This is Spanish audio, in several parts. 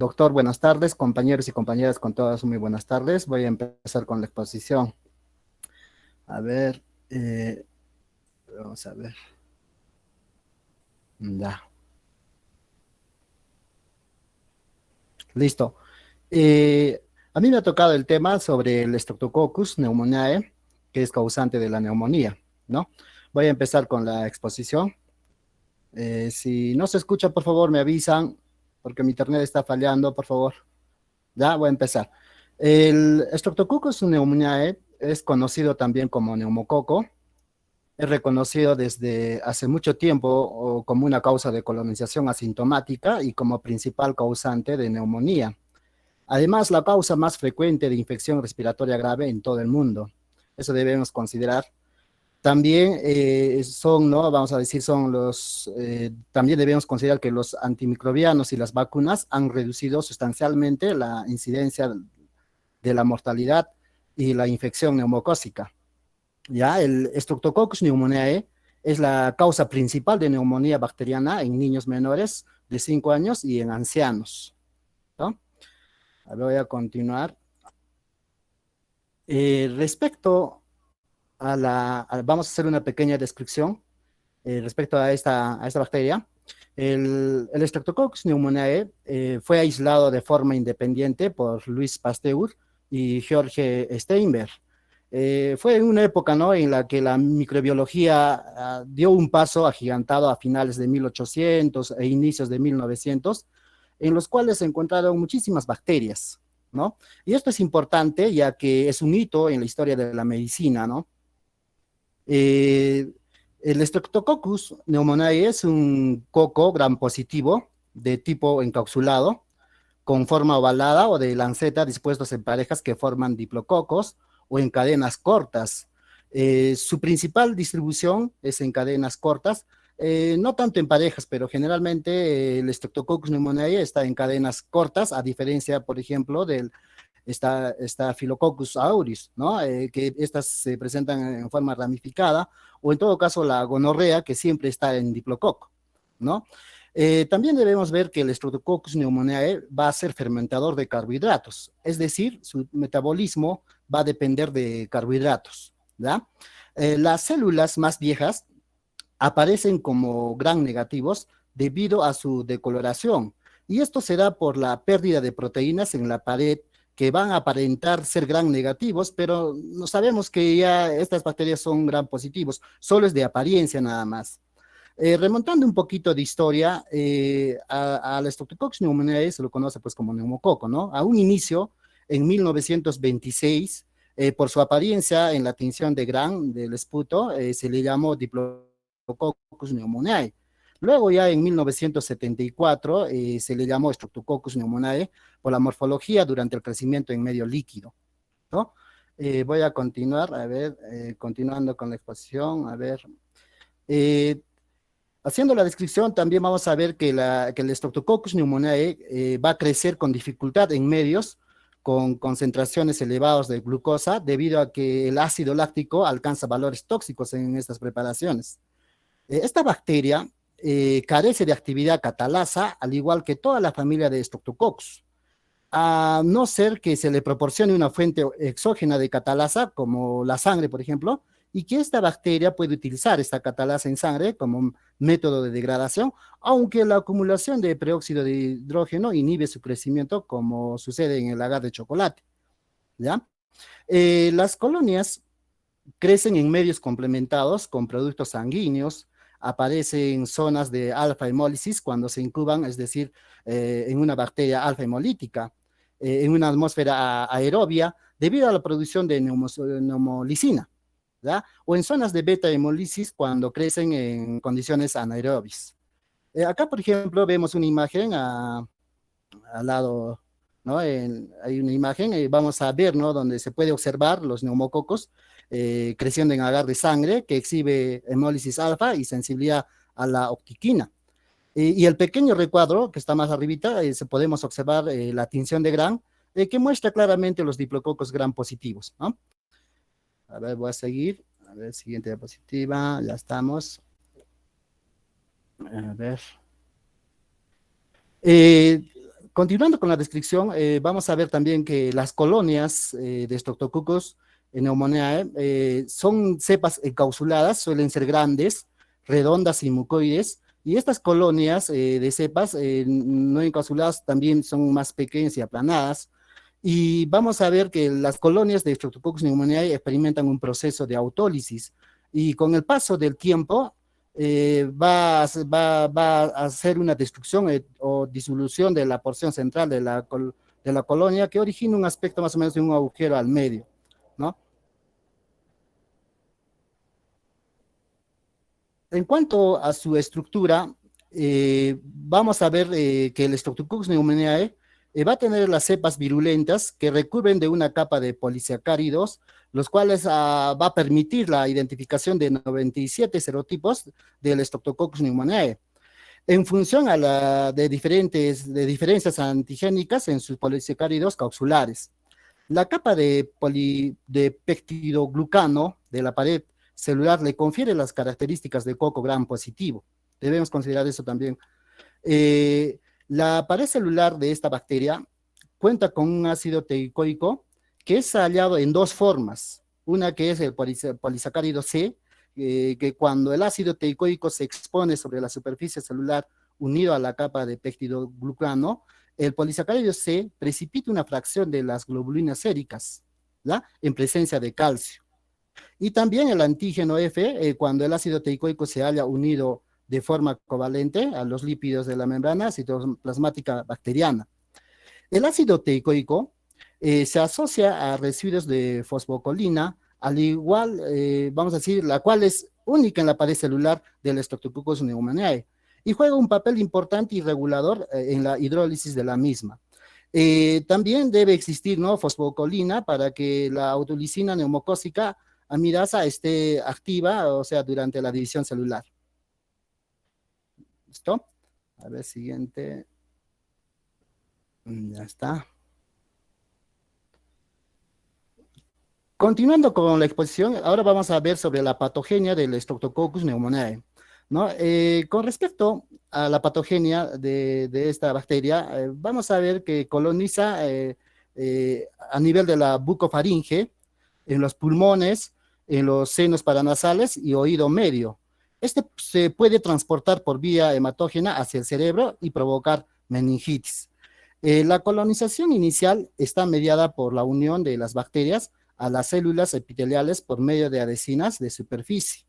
Doctor, buenas tardes, compañeros y compañeras con todas, muy buenas tardes. Voy a empezar con la exposición. A ver, vamos a ver. Ya, listo. A mí me ha tocado el tema sobre el Streptococcus pneumoniae, que es causante de la neumonía, ¿no? Voy a empezar con la exposición. Si no se escucha, por favor, me avisan, porque mi internet está fallando, por favor. Ya, voy a empezar. El Streptococcus pneumoniae es conocido también como neumococo. Es reconocido desde hace mucho tiempo como una causa de colonización asintomática y como principal causante de neumonía. Además, la causa más frecuente de infección respiratoria grave en todo el mundo. Eso debemos considerar. También son, ¿no? Vamos a decir, también debemos considerar que los antimicrobianos y las vacunas han reducido sustancialmente la incidencia de la mortalidad y la infección neumocócica. Ya, el Streptococcus pneumoniae es la causa principal de neumonía bacteriana en niños menores de 5 años y en ancianos, ¿no? Voy a continuar. Respecto vamos a hacer una pequeña descripción respecto a esta bacteria. El Streptococcus pneumoniae fue aislado de forma independiente por Louis Pasteur y George Steinberg. Fue en una época, ¿no?, en la que la microbiología dio un paso agigantado a finales de 1800 e inicios de 1900, en los cuales se encontraron muchísimas bacterias, ¿no? Y esto es importante ya que es un hito en la historia de la medicina, ¿no? Eh, el Streptococcus pneumoniae es un coco gram positivo de tipo encapsulado, con forma ovalada o de lanceta dispuestos en parejas que forman diplococos o en cadenas cortas. Su principal distribución es en cadenas cortas, no tanto en parejas, pero generalmente el Streptococcus pneumoniae está en cadenas cortas, a diferencia, por ejemplo, del Staphylococcus aureus, ¿no? Que estas se presentan en forma ramificada, o en todo caso la gonorrea, que siempre está en diplococo, ¿no? También debemos ver que el Streptococcus pneumoniae va a ser fermentador de carbohidratos, es decir, su metabolismo va a depender de carbohidratos, ¿ya? Las células más viejas aparecen como gran negativos debido a su decoloración, y esto se da por la pérdida de proteínas en la pared que van a aparentar ser gran negativos, pero no sabemos que ya estas bacterias son gran positivos, solo es de apariencia nada más. Remontando un poquito de historia, a la Streptococcus pneumoniae se lo conoce pues como neumococo, ¿no? A un inicio, en 1926, por su apariencia en la tinción de Gram del esputo, se le llamó Diplococcus pneumoniae. Luego ya en 1974 se le llamó Streptococcus pneumoniae por la morfología durante el crecimiento en medio líquido, ¿no? Voy a continuar, a ver, continuando con la exposición, a ver. Eh, Haciendo la descripción, también vamos a ver que el Streptococcus pneumoniae va a crecer con dificultad en medios con concentraciones elevadas de glucosa debido a que el ácido láctico alcanza valores tóxicos en estas preparaciones. Esta bacteria carece de actividad catalasa, al igual que toda la familia de Streptococcus, a no ser que se le proporcione una fuente exógena de catalasa, como la sangre, por ejemplo, y que esta bacteria puede utilizar esta catalasa en sangre como método de degradación, aunque la acumulación de peróxido de hidrógeno inhibe su crecimiento, como sucede en el agar de chocolate, ¿ya? Las colonias crecen en medios complementados con productos sanguíneos, aparecen zonas de alfa hemólisis cuando se incuban, es decir, en una bacteria alfa hemolítica, en una atmósfera aerobia, debido a la producción de neumolicina, ¿ya? O en zonas de beta hemólisis cuando crecen en condiciones anaerobias. Acá, por ejemplo, vemos una imagen al lado, ¿no? Hay una imagen, vamos a ver, ¿no?, donde se puede observar los neumococos creciendo en agar de sangre, que exhibe hemólisis alfa y sensibilidad a la optiquina. Y el pequeño recuadro que está más arribita, se podemos observar la tinción de Gram, que muestra claramente los diplococos Gram positivos, ¿no? A ver, voy a seguir. A ver, siguiente diapositiva, ya estamos. A ver. Eh, Continuando con la descripción, vamos a ver también que las colonias de Streptococcus pneumoniae son cepas encapsuladas, suelen ser grandes, redondas y mucoides, y estas colonias de cepas no encapsuladas también son más pequeñas y aplanadas. Y vamos a ver que las colonias de Streptococcus pneumoniae experimentan un proceso de autólisis, y con el paso del tiempo, va a hacer una destrucción o disolución de la porción central de la colonia que origina un aspecto más o menos de un agujero al medio, ¿no? En cuanto a su estructura, vamos a ver que el Streptococcus pneumoniae va a tener las cepas virulentas que recubren de una capa de polisacáridos, los cuales va a permitir la identificación de 97 serotipos del Streptococcus pneumoniae en función a de diferencias antigénicas en sus polisacáridos capsulares. La capa de peptidoglucano de la pared celular le confiere las características de coco gram positivo. Debemos considerar eso también. Eh, la pared celular de esta bacteria cuenta con un ácido teicoico que es hallado en dos formas. Una que es el polisacárido C, que cuando el ácido teicoico se expone sobre la superficie celular unido a la capa de peptidoglucano, el polisacárido C precipita una fracción de las globulinas séricas, ¿la? En presencia de calcio. Y también el antígeno F, cuando el ácido teicoico se halla unido de forma covalente a los lípidos de la membrana citoplasmática bacteriana. El ácido teicoico se asocia a residuos de fosfocolina, al igual, vamos a decir, la cual es única en la pared celular del Streptococcus pneumoniae y juega un papel importante y regulador en la hidrólisis de la misma. También debe existir, ¿no?, fosfocolina para que la autolisina neumocócica amidasa esté activa, o sea, durante la división celular. ¿Listo? A ver, siguiente. Ya está. Continuando con la exposición, ahora vamos a ver sobre la patogenia del Streptococcus pneumoniae, ¿no? Con respecto a la patogenia de esta bacteria, vamos a ver que coloniza a nivel de la bucofaringe, en los pulmones, en los senos paranasales y oído medio. Este se puede transportar por vía hematógena hacia el cerebro y provocar meningitis. La colonización inicial está mediada por la unión de las bacterias a las células epiteliales por medio de adhesinas de superficie.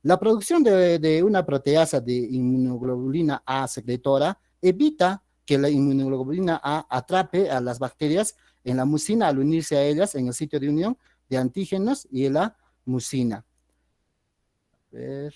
La producción de una proteasa de inmunoglobulina A secretora evita que la inmunoglobulina A atrape a las bacterias en la mucina al unirse a ellas en el sitio de unión de antígenos y en la mucina. A ver.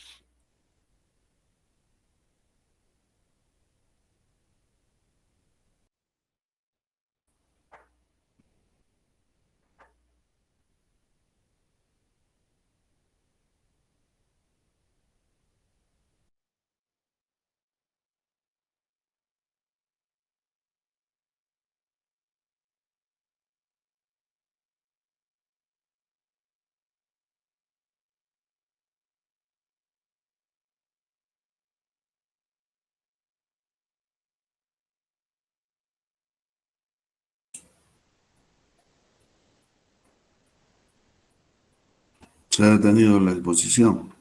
Se ha detenido la exposición.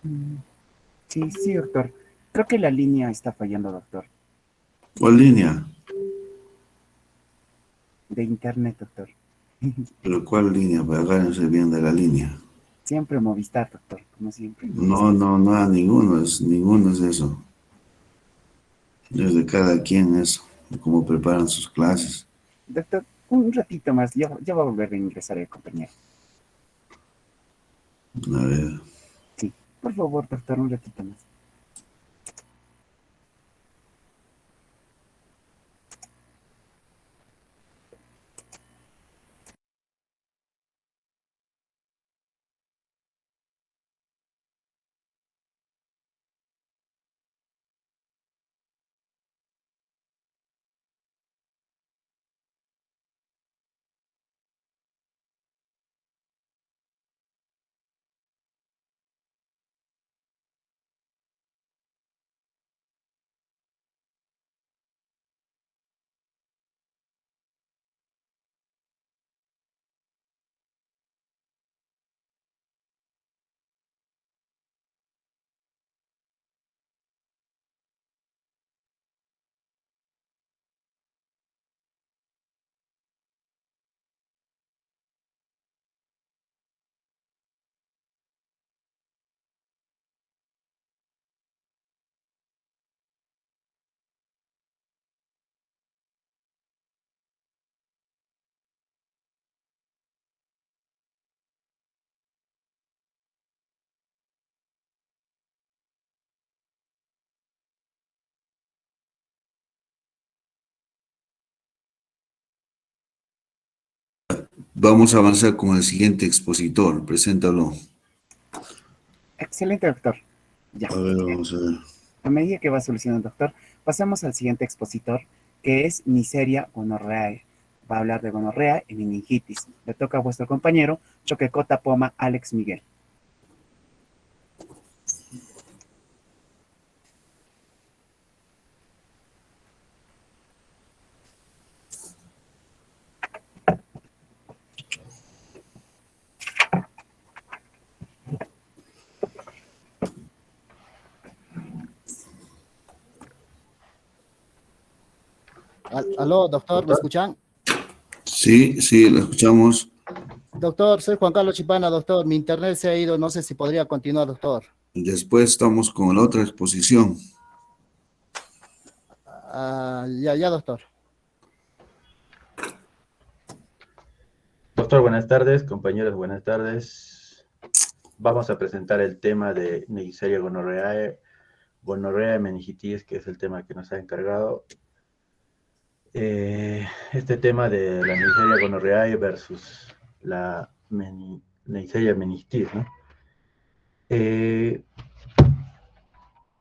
Mm, Sí, sí, doctor. Creo que la línea está fallando, doctor. ¿Cuál línea? De internet, doctor. ¿Pero cuál línea? Para acá no se bien de la línea. Siempre Movistar, doctor. Como siempre, No, Movistar. no, no, ninguno es eso. Es de cada quien eso, de cómo preparan sus clases. Doctor, un ratito más. Ya va a volver a ingresar el compañero. A ver. Sí, por favor, doctor, un ratito más. Vamos a avanzar con el siguiente expositor. Preséntalo. Excelente, doctor. Ya. A ver, vamos a ver. A medida que va solucionando, doctor, pasamos al siguiente expositor, que es Neisseria gonorrhoeae. Va a hablar de gonorrea y meningitis. Le toca a vuestro compañero, Choquecota Poma Alex Miguel. Aló, doctor, ¿me Doctor. escuchan? Sí, sí, lo escuchamos. Doctor, soy Juan Carlos Chipana, doctor. Mi internet se ha ido, no sé si podría continuar, doctor. Después estamos con la otra exposición. Ya, doctor. Doctor, buenas tardes. Compañeros, buenas tardes. Vamos a presentar el tema de Neisseria gonorrhoeae, gonorrea y meningitis, que es el tema que nos ha encargado. Este tema de la Neisseria gonorrhoeae versus la Neisseria meningitis, ¿no?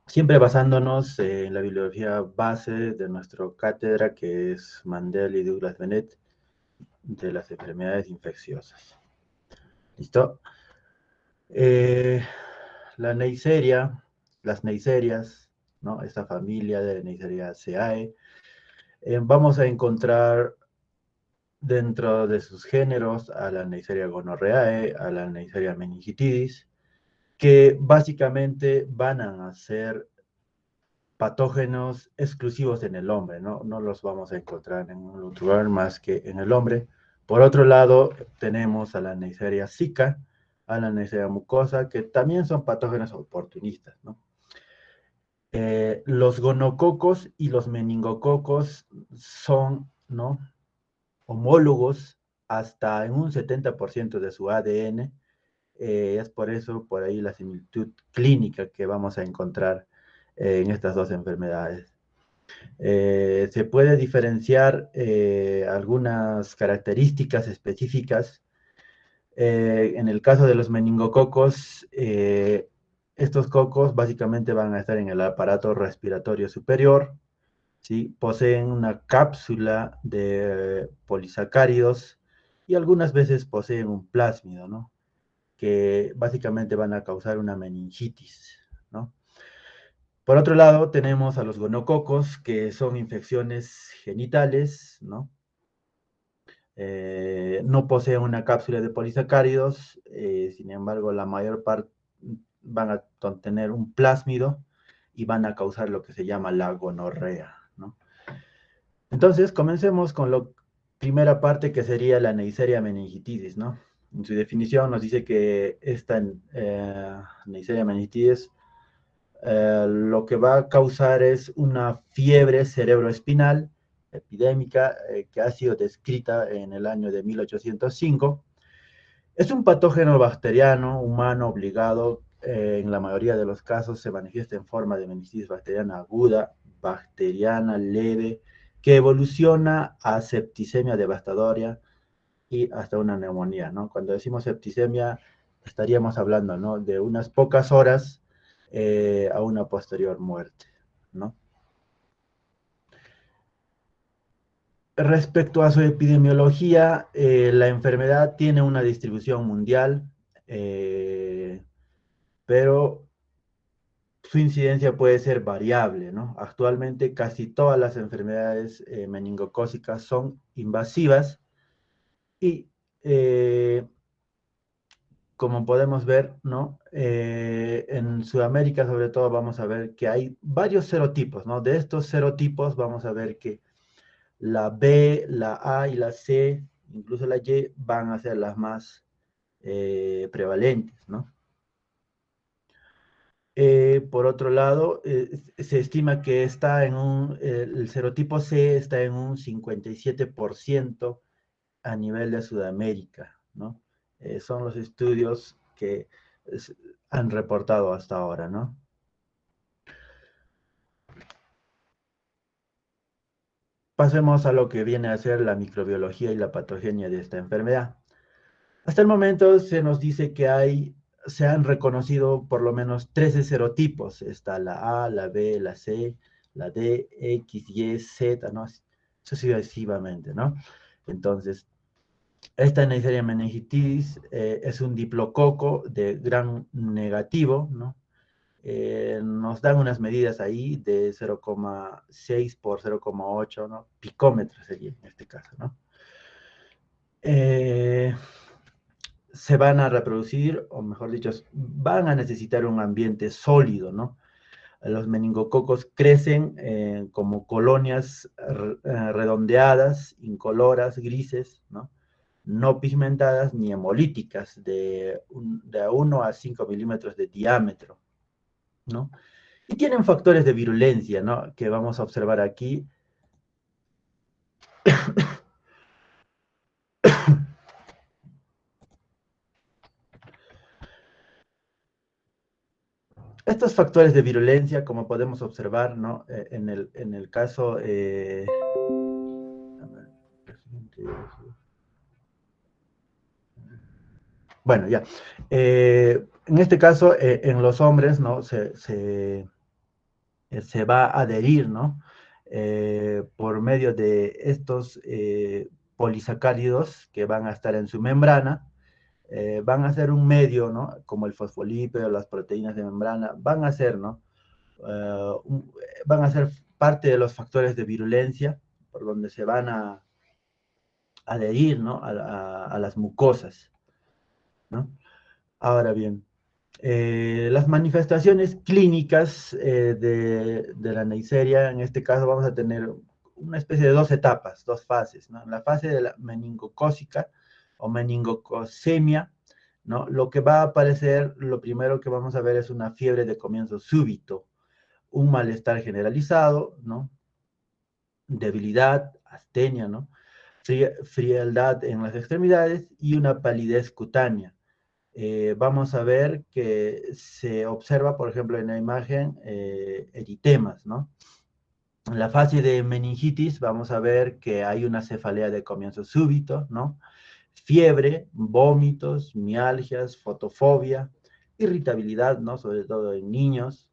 Siempre basándonos en la bibliografía base de nuestra cátedra, que es Mandel y Douglas Bennett, de las enfermedades infecciosas. ¿Listo? La Neisseria, las Neisserias, ¿no? Esta familia de Neisseriaceae, vamos a encontrar dentro de sus géneros a la Neisseria gonorrhoeae, a la Neisseria meningitidis, que básicamente van a ser patógenos exclusivos en el hombre, ¿no? No los vamos a encontrar en un otro lugar más que en el hombre. Por otro lado, tenemos a la Neisseria zika, a la Neisseria mucosa, que también son patógenos oportunistas, ¿no? Los gonococos y los meningococos son, ¿no?, homólogos hasta en un 70% de su ADN. Es por eso, por ahí la similitud clínica que vamos a encontrar en estas dos enfermedades. Se puede diferenciar algunas características específicas. En el caso de los meningococos, estos cocos básicamente van a estar en el aparato respiratorio superior, ¿sí? Poseen una cápsula de polisacáridos y algunas veces poseen un plásmido, ¿no?, que básicamente van a causar una meningitis, ¿no? Por otro lado, tenemos a los gonococos, que son infecciones genitales, ¿no? No poseen una cápsula de polisacáridos, sin embargo, la mayor parte van a contener un plásmido y van a causar lo que se llama la gonorrea, ¿no? Entonces, comencemos con la primera parte, que sería la Neisseria meningitidis, ¿no? En su definición nos dice que esta Neisseria meningitidis lo que va a causar es una fiebre cerebroespinal epidémica que ha sido descrita en el año de 1805. Es un patógeno bacteriano humano obligado. En la mayoría de los casos se manifiesta en forma de meningitis bacteriana aguda, bacteriana leve, que evoluciona a septicemia devastadora y hasta una neumonía, ¿no? Cuando decimos septicemia, estaríamos hablando, ¿no?, de unas pocas horas a una posterior muerte, ¿no? Respecto a su epidemiología, la enfermedad tiene una distribución mundial, pero su incidencia puede ser variable, ¿no? Actualmente casi todas las enfermedades meningocócicas son invasivas y como podemos ver, ¿no?, en Sudamérica sobre todo vamos a ver que hay varios serotipos, ¿no? De estos serotipos vamos a ver que la B, la A y la C, incluso la Y, van a ser las más prevalentes, ¿no? Por otro lado, se estima que el serotipo C está en un 57% a nivel de Sudamérica, ¿no? Son los estudios que han reportado hasta ahora, ¿no? Pasemos a lo que viene a ser la microbiología y la patogenia de esta enfermedad. Hasta el momento se nos dice que se han reconocido por lo menos 13 serotipos. Está la A, la B, la C, la D, X, Y, Z, ¿no? Sucesivamente, ¿no? Entonces, esta Neisseria meningitidis es un diplococo de gran negativo, ¿no? Nos dan unas medidas ahí de 0,6 por 0,8, ¿no? Picómetro sería en este caso, ¿no? Se van a reproducir, o mejor dicho, van a necesitar un ambiente sólido, ¿no? Los meningococos crecen como colonias redondeadas, incoloras, grises, ¿no? No pigmentadas ni hemolíticas, de 1 a 5 milímetros de diámetro, ¿no? Y tienen factores de virulencia, ¿no? Que vamos a observar aquí. Estos factores de virulencia, como podemos observar, ¿no? En el caso... bueno, ya. En este caso, en los hombres, ¿no? Se va a adherir, ¿no? Por medio de estos polisacáridos que van a estar en su membrana, van a ser un medio, ¿no? Como el fosfolípido, las proteínas de membrana, van a ser, ¿no? Van a ser parte de los factores de virulencia por donde se van a adherir, ¿no? A las mucosas, ¿no? Ahora bien, las manifestaciones clínicas de la Neisseria, en este caso vamos a tener una especie de 2 etapas, 2 fases, ¿no? La fase de la meningocócica o meningocosemia, ¿no? Lo que va a aparecer, lo primero que vamos a ver es una fiebre de comienzo súbito, un malestar generalizado, ¿no? Debilidad, astenia, ¿no? Frialdad en las extremidades y una palidez cutánea. Vamos a ver que se observa, por ejemplo, en la imagen, eritemas, ¿no? En la fase de meningitis vamos a ver que hay una cefalea de comienzo súbito, ¿no? Fiebre, vómitos, mialgias, fotofobia, irritabilidad, ¿no? Sobre todo en niños,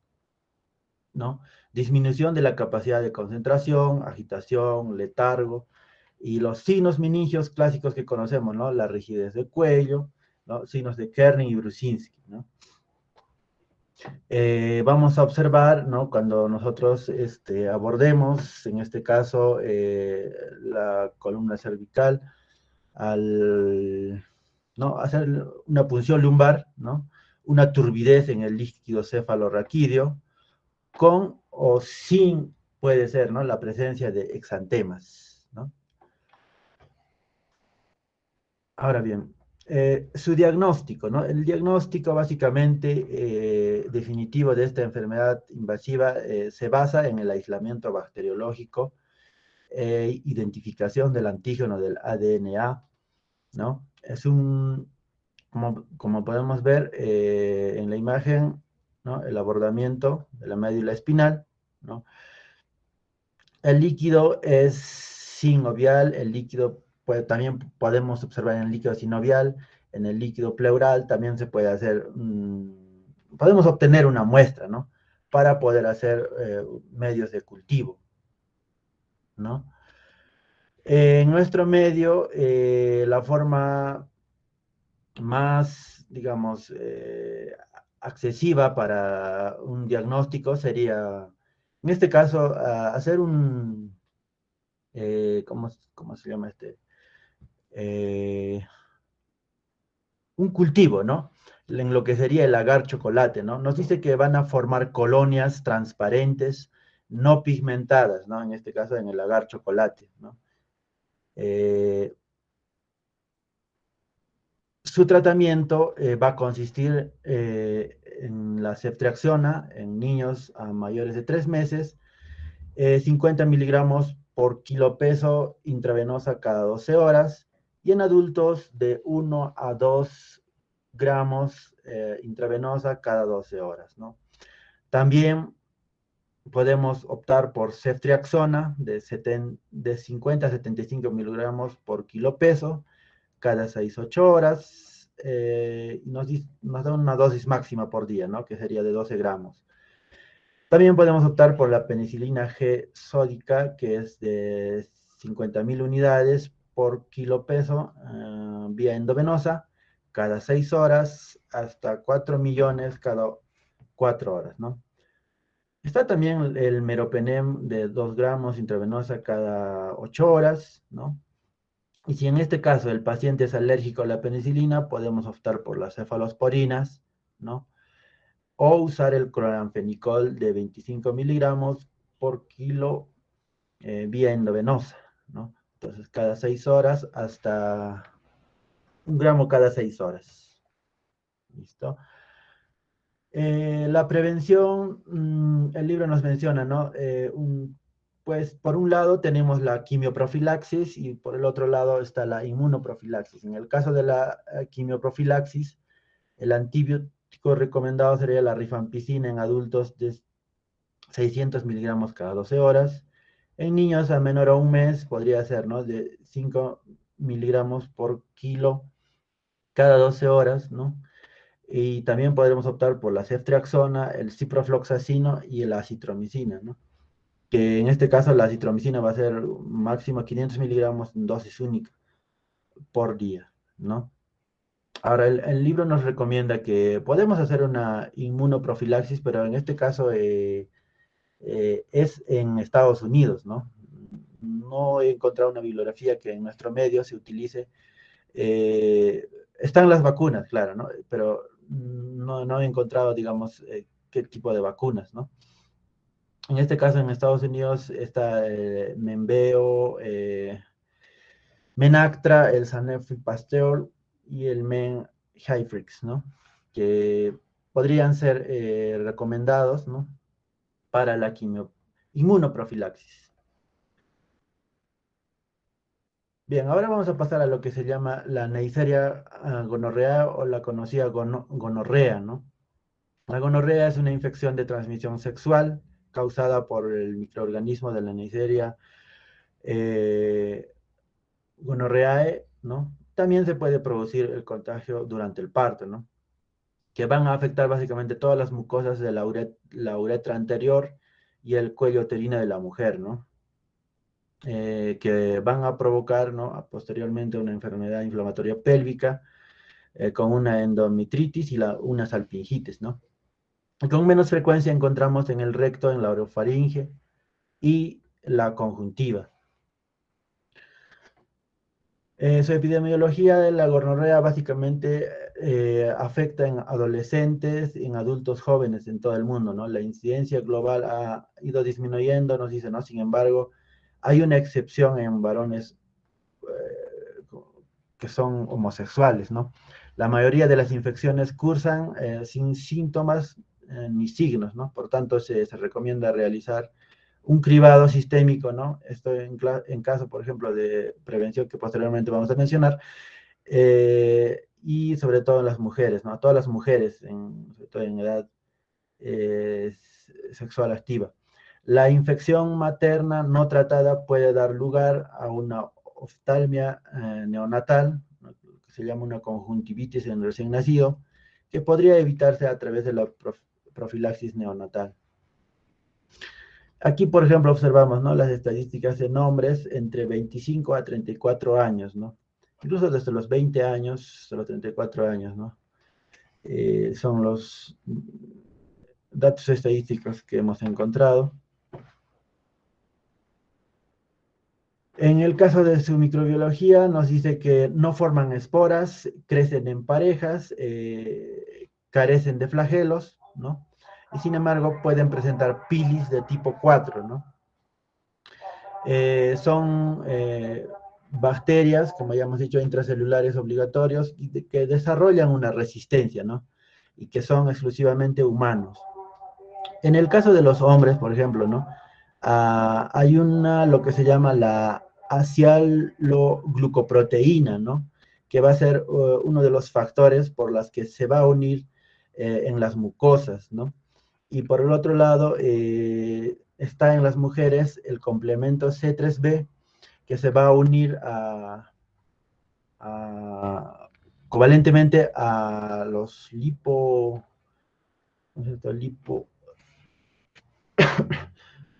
¿no? Disminución de la capacidad de concentración, agitación, letargo, y los signos meningios clásicos que conocemos, ¿no? La rigidez del cuello, ¿no? Signos de Kerning y Brusinski, ¿no? Vamos a observar, ¿no? Cuando nosotros abordemos, en este caso, la columna cervical, ¿no? Hacer una punción lumbar, ¿no? Una turbidez en el líquido cefalorraquídeo, con o sin, puede ser, ¿no? La presencia de exantemas, ¿no? Ahora bien, su diagnóstico, ¿no? El diagnóstico básicamente definitivo de esta enfermedad invasiva se basa en el aislamiento bacteriológico, identificación del antígeno del ADN-A, ¿no? Es como podemos ver en la imagen, ¿no? El abordamiento de la médula espinal, ¿no? El líquido es sinovial, el líquido también podemos observar en el líquido sinovial, en el líquido pleural también se puede hacer, podemos obtener una muestra, ¿no? Para poder hacer medios de cultivo, ¿no? En nuestro medio, la forma más, digamos, accesiva para un diagnóstico sería, en este caso, hacer ¿cómo se llama un cultivo, ¿no? En lo que sería el agar chocolate, ¿no? Nos dice que van a formar colonias transparentes, no pigmentadas, ¿no? En este caso, en el agar chocolate, ¿no? Su tratamiento va a consistir en la ceftriaxona en niños a mayores de 3 meses, 50 miligramos por kilo peso intravenosa cada 12 horas, y en adultos de 1 a 2 gramos intravenosa cada 12 horas, ¿no? También podemos optar por ceftriaxona de 50 a 75 miligramos por kilo peso cada 6-8 horas, nos da una dosis máxima por día, ¿no? Que sería de 12 gramos. También podemos optar por la penicilina G sódica, que es de 50.000 unidades por kilo peso, vía endovenosa, cada 6 horas, hasta 4 millones cada 4 horas, ¿no? Está también el meropenem de 2 gramos intravenosa cada 8 horas, ¿no? Y si en este caso el paciente es alérgico a la penicilina, podemos optar por las cefalosporinas, ¿no? O usar el cloranfenicol de 25 miligramos por kilo vía endovenosa, ¿no? Entonces, cada 6 horas hasta 1 gramo cada 6 horas. ¿Listo? La prevención, el libro nos menciona, ¿no? Pues por un lado tenemos la quimioprofilaxis y por el otro lado está la inmunoprofilaxis. En el caso de la quimioprofilaxis, el antibiótico recomendado sería la rifampicina en adultos de 600 miligramos cada 12 horas. En niños a menor a un mes podría ser, ¿no? De 5 miligramos por kilo cada 12 horas, ¿no? Y también podremos optar por la ceftriaxona, el ciprofloxacino y la acitromicina, ¿no? Que en este caso la acitromicina va a ser máximo 500 miligramos en dosis única por día, ¿no? Ahora, el libro nos recomienda que podemos hacer una inmunoprofilaxis, pero en este caso es en Estados Unidos, ¿no? No he encontrado una bibliografía que en nuestro medio se utilice. Están las vacunas, claro, ¿no? Pero no he encontrado, digamos, qué tipo de vacunas, ¿no? En este caso, en Estados Unidos está Menveo, Menactra, el Sanofi Pasteur y el Menhifrix, ¿no? Que podrían ser recomendados, ¿no? Para la inmunoprofilaxis. Bien, ahora vamos a pasar a lo que se llama la Neisseria gonorrea o la conocida gonorrea, ¿no? La gonorrea es una infección de transmisión sexual causada por el microorganismo de la Neisseria gonorreae, ¿no? También se puede producir el contagio durante el parto, ¿no? Que van a afectar básicamente todas las mucosas de la uretra anterior y el cuello uterino de la mujer, ¿no? Que van a provocar, ¿no? Posteriormente una enfermedad inflamatoria pélvica con una endometritis y una salpingitis, ¿no? Con menos frecuencia encontramos en el recto, en la orofaringe y la conjuntiva. Su epidemiología de la gonorrea básicamente afecta en adolescentes, en adultos jóvenes en todo el mundo, ¿no? La incidencia global ha ido disminuyendo, nos dice, ¿no? Sin embargo, hay una excepción en varones que son homosexuales, ¿no? La mayoría de las infecciones cursan sin síntomas ni signos, ¿no? Por tanto, se recomienda realizar un cribado sistémico, ¿no? Esto en caso, por ejemplo, de prevención que posteriormente vamos a mencionar, y sobre todo en las mujeres, ¿no? Todas las mujeres, sobre todo en edad sexual activa. La infección materna no tratada puede dar lugar a una oftalmia neonatal, ¿no? Que se llama una conjuntivitis en recién nacido, que podría evitarse a través de la profilaxis neonatal. Aquí, por ejemplo, observamos, ¿no? Las estadísticas en hombres entre 25 a 34 años, ¿no? Incluso desde los 20 años hasta los 34 años, ¿no? Son los datos estadísticos que hemos encontrado. En el caso de su microbiología, nos dice que no forman esporas, crecen en parejas, carecen de flagelos, ¿no? Y sin embargo pueden presentar pilis de tipo 4, ¿no? Son bacterias, como ya hemos dicho, intracelulares obligatorios, y que desarrollan una resistencia, ¿no? Y que son exclusivamente humanos. En el caso de los hombres, por ejemplo, ¿no? Hay lo que se llama la asialoglucoproteína, ¿no? Que va a ser uno de los factores por los que se va a unir en las mucosas, ¿no? Y por el otro lado, está en las mujeres el complemento C3b, que se va a unir covalentemente a los lipo, ¿no es cierto?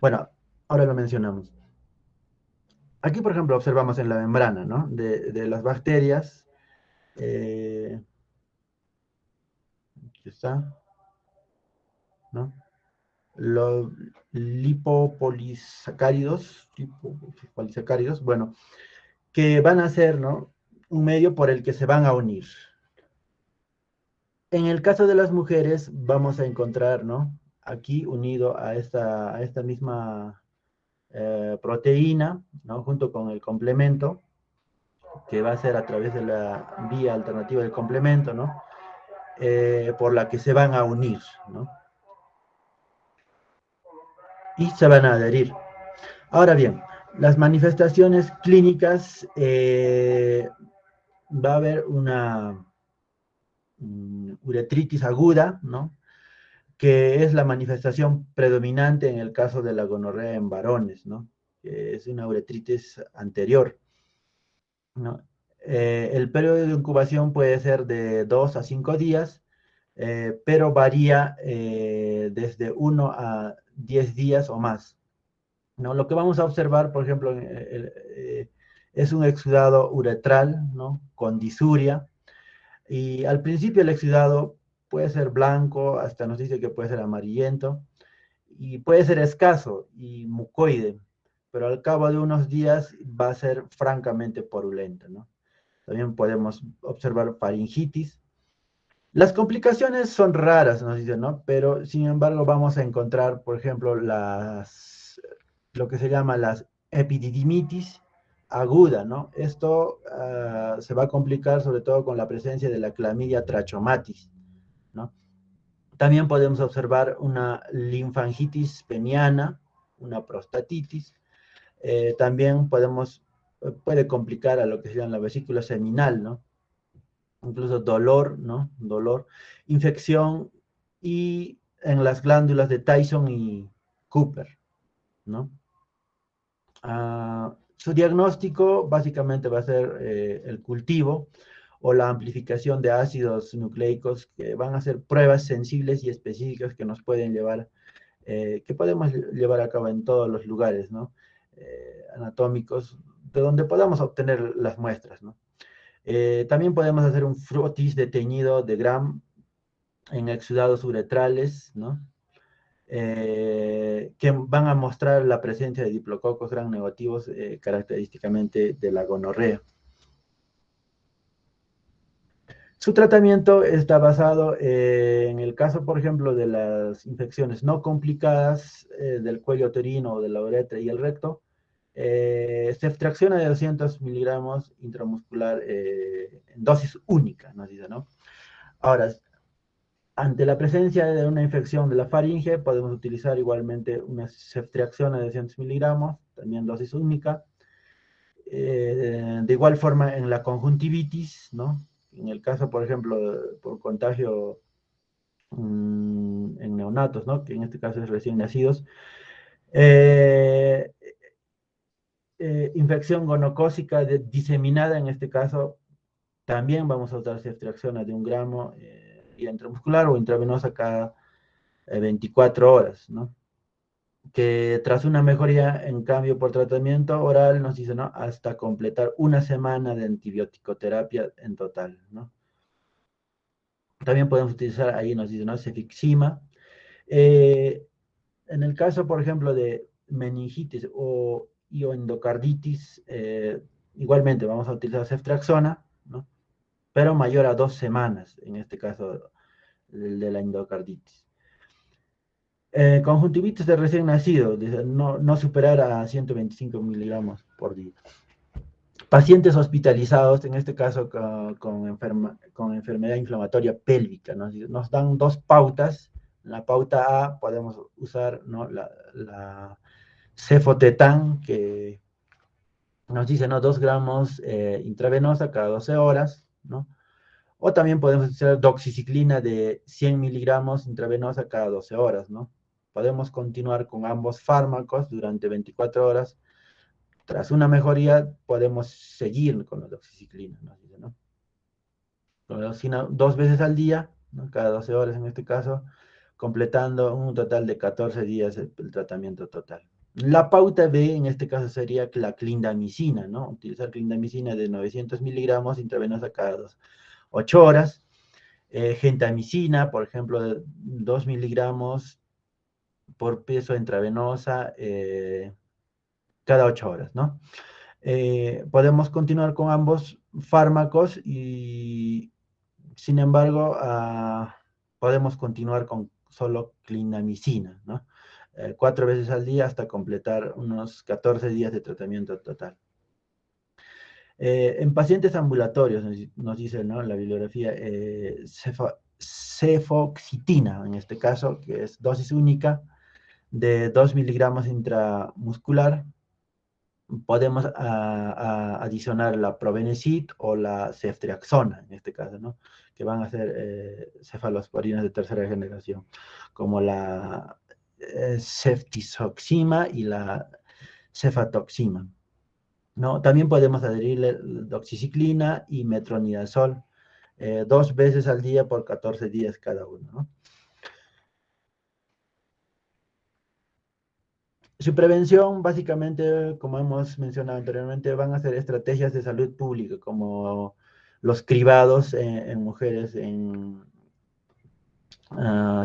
Bueno, ahora lo mencionamos. Aquí, por ejemplo, observamos en la membrana, ¿no? De las bacterias, aquí está, ¿no? Los lipopolisacáridos, bueno, que van a ser, ¿no? Un medio por el que se van a unir. En el caso de las mujeres, vamos a encontrar, ¿no? Aquí unido a esta misma proteína, ¿no? Junto con el complemento, que va a ser a través de la vía alternativa del complemento, ¿no? Por la que se van a unir, ¿no? Y se van a adherir. Ahora bien, las manifestaciones clínicas, va a haber una uretritis aguda, ¿no? Que es la manifestación predominante en el caso de la gonorrea en varones, ¿no? Que es una uretritis anterior, ¿no? El periodo de incubación puede ser de 2 a 5 días, pero varía desde 1 a 10 días o más, ¿no? Lo que vamos a observar, por ejemplo, es un exudado uretral, ¿no? Con disuria, y al principio el exudado puede ser blanco, hasta nos dice que puede ser amarillento, y puede ser escaso y mucoide, pero al cabo de unos días va a ser francamente purulento, ¿no? También podemos observar faringitis. Las complicaciones son raras, nos dicen, ¿no? Pero sin embargo vamos a encontrar, por ejemplo, lo que se llama las epididimitis aguda, ¿no? Esto se va a complicar sobre todo con la presencia de la clamidia trachomatis, ¿no? También podemos observar una linfangitis peniana, una prostatitis. También puede complicar a lo que se llama la vesícula seminal, ¿no? Incluso dolor, ¿no? Dolor, infección y en las glándulas de Tyson y Cooper, ¿no? Su diagnóstico básicamente va a ser el cultivo o la amplificación de ácidos nucleicos, que van a ser pruebas sensibles y específicas que nos pueden llevar, que podemos llevar a cabo en todos los lugares, ¿no? Anatómicos, de donde podamos obtener las muestras, ¿no? También podemos hacer un frotis de teñido de Gram en exudados uretrales, ¿no? Que van a mostrar la presencia de diplococos gram negativos, característicamente de la gonorrea. Su tratamiento está basado en el caso, por ejemplo, de las infecciones no complicadas del cuello uterino o de la uretra y el recto. Ceftriaxona de 200 miligramos intramuscular en dosis única, nos dice, ¿no? Ahora, ante la presencia de una infección de la faringe, podemos utilizar igualmente una ceftriaxona de 200 miligramos, también dosis única. De igual forma, en la conjuntivitis, ¿no? En el caso, por ejemplo, por contagio en neonatos, ¿no? Que en este caso es recién nacidos. Infección gonocócica diseminada, en este caso, también vamos a usar ceftriaxona de 1 gramo intramuscular o intravenosa cada 24 horas, ¿no? Que tras una mejoría en cambio por tratamiento oral nos dice, ¿no? Hasta completar 1 semana de antibiótico-terapia en total, ¿no? También podemos utilizar, ahí nos dice, ¿no? Cefixima. En el caso, por ejemplo, de meningitis o endocarditis, igualmente vamos a utilizar ceftriaxona, ¿no? Pero mayor a 2 semanas, en este caso de la endocarditis. Conjuntivitis de recién nacido, no superar a 125 miligramos por día. Pacientes hospitalizados, en este caso con enfermedad inflamatoria pélvica, ¿no? Nos dan 2 pautas. En la pauta A podemos usar, ¿no? la cefotetán, que nos dice, ¿no? 2 gramos intravenosa cada 12 horas, ¿no? O también podemos utilizar doxiciclina de 100 miligramos intravenosa cada 12 horas, ¿no? Podemos continuar con ambos fármacos durante 24 horas tras una mejoría podemos seguir con la doxiciclina, ¿no? Con la doxiciclina 2 veces al día, ¿no? Cada 12 horas en este caso, completando un total de 14 días el tratamiento total. La pauta B en este caso sería la clindamicina, ¿no? Utilizar clindamicina de 900 miligramos intravenosa cada 8 horas. Gentamicina, por ejemplo, de 2 miligramos por peso intravenosa cada 8 horas, ¿no? Podemos continuar con ambos fármacos y, sin embargo, podemos continuar con solo clindamicina, ¿no? 4 veces al día hasta completar unos 14 días de tratamiento total. En pacientes ambulatorios, nos dice, ¿no?, la bibliografía, cefoxitina, en este caso, que es dosis única de 2 miligramos intramuscular. Podemos adicionar la probenecid o la ceftriaxona, en este caso, ¿no?, que van a ser cefalosporinas de tercera generación, como la ceftizoxima y la cefatoxima, ¿no? También podemos adherirle doxiciclina y metronidazol 2 veces al día por 14 días cada uno, ¿no? Su prevención, básicamente, como hemos mencionado anteriormente, van a ser estrategias de salud pública, como los cribados en mujeres en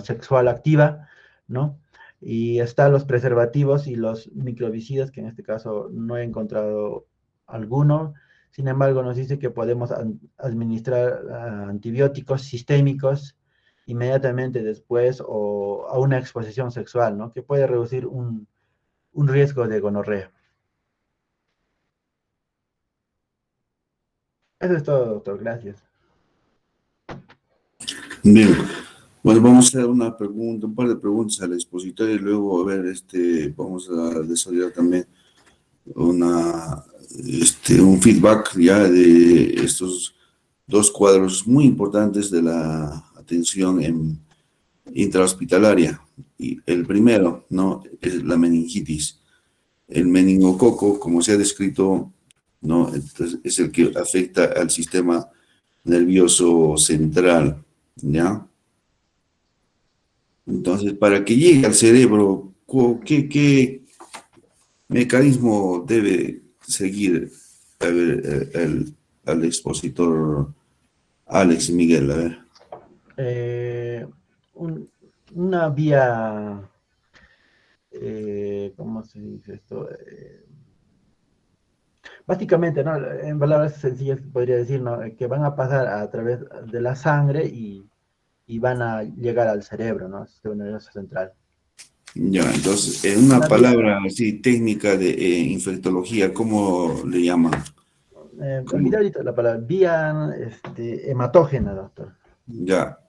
sexual activa, ¿no? Y están los preservativos y los microvicidas, que en este caso no he encontrado alguno. Sin embargo, nos dice que podemos administrar antibióticos sistémicos inmediatamente después o a una exposición sexual, ¿no?, que puede reducir un riesgo de gonorrea. Eso es todo, doctor. Gracias. Bien, bueno, vamos a hacer una pregunta, un par de preguntas al expositor y luego, a ver, vamos a desarrollar también un feedback ya de estos dos cuadros muy importantes de la atención intrahospitalaria. Y el primero, ¿no?, es la meningitis. El meningococo, como se ha descrito, ¿no?, entonces, es el que afecta al sistema nervioso central, ¿ya? Entonces, para que llegue al cerebro, ¿qué mecanismo debe seguir? A ver, al expositor Alex Miguel, a ver. Una vía, ¿cómo se dice esto? Básicamente, ¿no?, en palabras sencillas podría decir, ¿no?, que van a pasar a través de la sangre y van a llegar al cerebro, ¿no?, sistema nervioso central. Ya, entonces, en una palabra así técnica de infectología, ¿cómo le llaman? Olvidé ahorita la palabra, vía hematógena, doctor. Ya,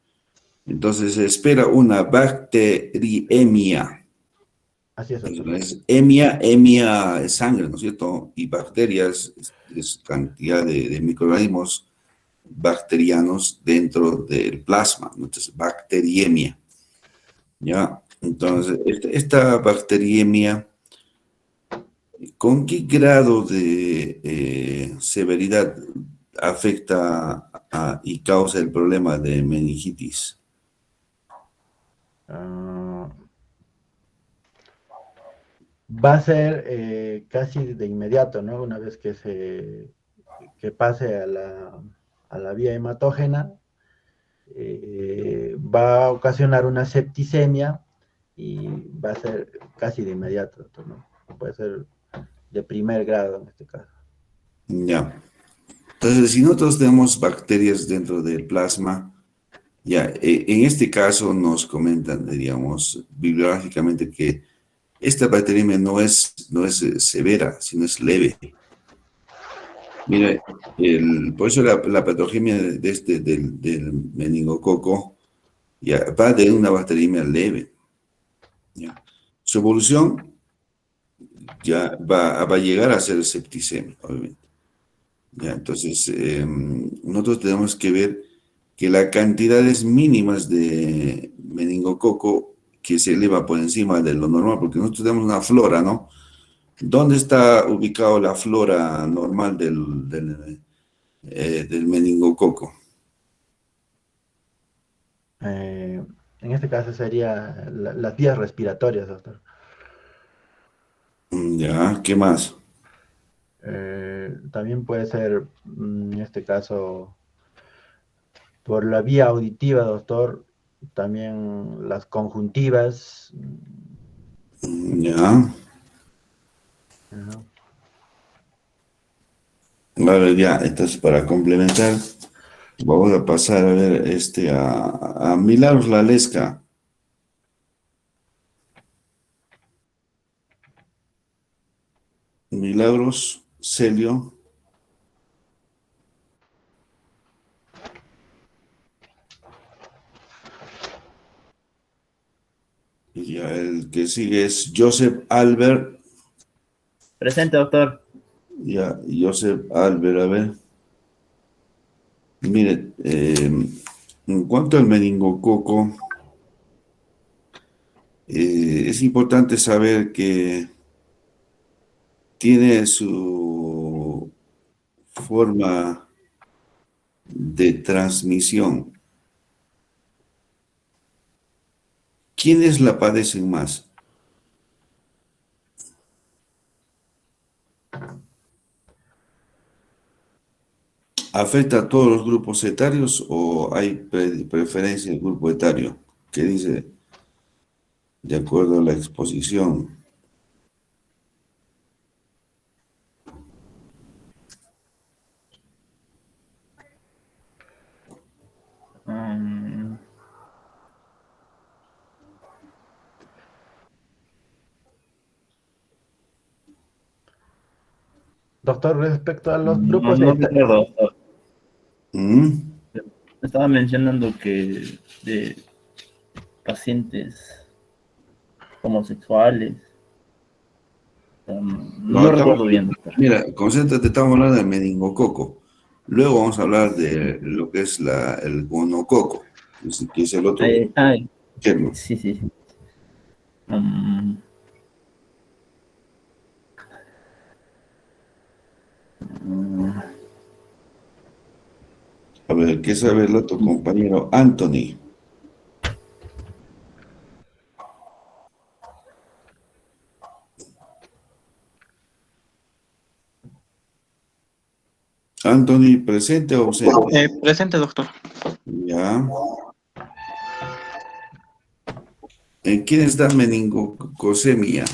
entonces se espera una bacteriemia. Así es, doctor. Es emia es sangre, ¿no es cierto? Y bacterias es cantidad de microorganismos bacterianos dentro del plasma, ¿no? Entonces, bacteriemia. ¿Ya? Entonces, esta bacteriemia, ¿con qué grado de severidad afecta y causa el problema de meningitis? Va a ser casi de inmediato, ¿no? Una vez que pase a la vía hematógena, va a ocasionar una septicemia y va a ser casi de inmediato, ¿no? Puede ser de primer grado en este caso. Ya. Entonces, si nosotros tenemos bacterias dentro del plasma, ya, en este caso nos comentan, diríamos, bibliográficamente que esta bacteriemia no es severa, sino es leve. Mira, por eso la patogenia del meningococo ya va de una bacteriemia leve. Ya. Su evolución ya va a llegar a ser septicemia, obviamente. Ya, entonces, nosotros tenemos que ver que las cantidades mínimas de meningococo que se eleva por encima de lo normal, porque nosotros tenemos una flora, ¿no?, ¿Dónde está ubicado la flora normal del meningococo? En este caso sería las vías respiratorias, doctor. Ya, ¿qué más? También puede ser, en este caso, por la vía auditiva, doctor, también las conjuntivas. Ya, Ajá. a ver, ya, entonces para complementar, vamos a pasar a ver a Milagros Lalesca. Milagros Celio. Y ya el que sigue es Joseph Albert. Presente, doctor. Ya, Joseph Albert, a ver. Mire, en cuanto al meningococo, es importante saber que tiene su forma de transmisión. ¿Quiénes la padecen más? ¿Afecta a todos los grupos etarios o hay preferencia del grupo etario? ¿Qué dice? De acuerdo a la exposición. Doctor, respecto a los No, grupos no etarios. recuerdo, doctor. ¿Mm? Estaba mencionando que de pacientes homosexuales. No recuerdo bien, doctor. Mira, concéntrate, estamos hablando del meningococo. Luego vamos a hablar de lo que es el gonococo, que es el otro. Sí, sí. Mm, mm, A ver, ¿qué sabe el otro compañero? Anthony. Anthony, ¿presente o ausente? Presente, doctor. Ya. ¿En quién está meningocosemia?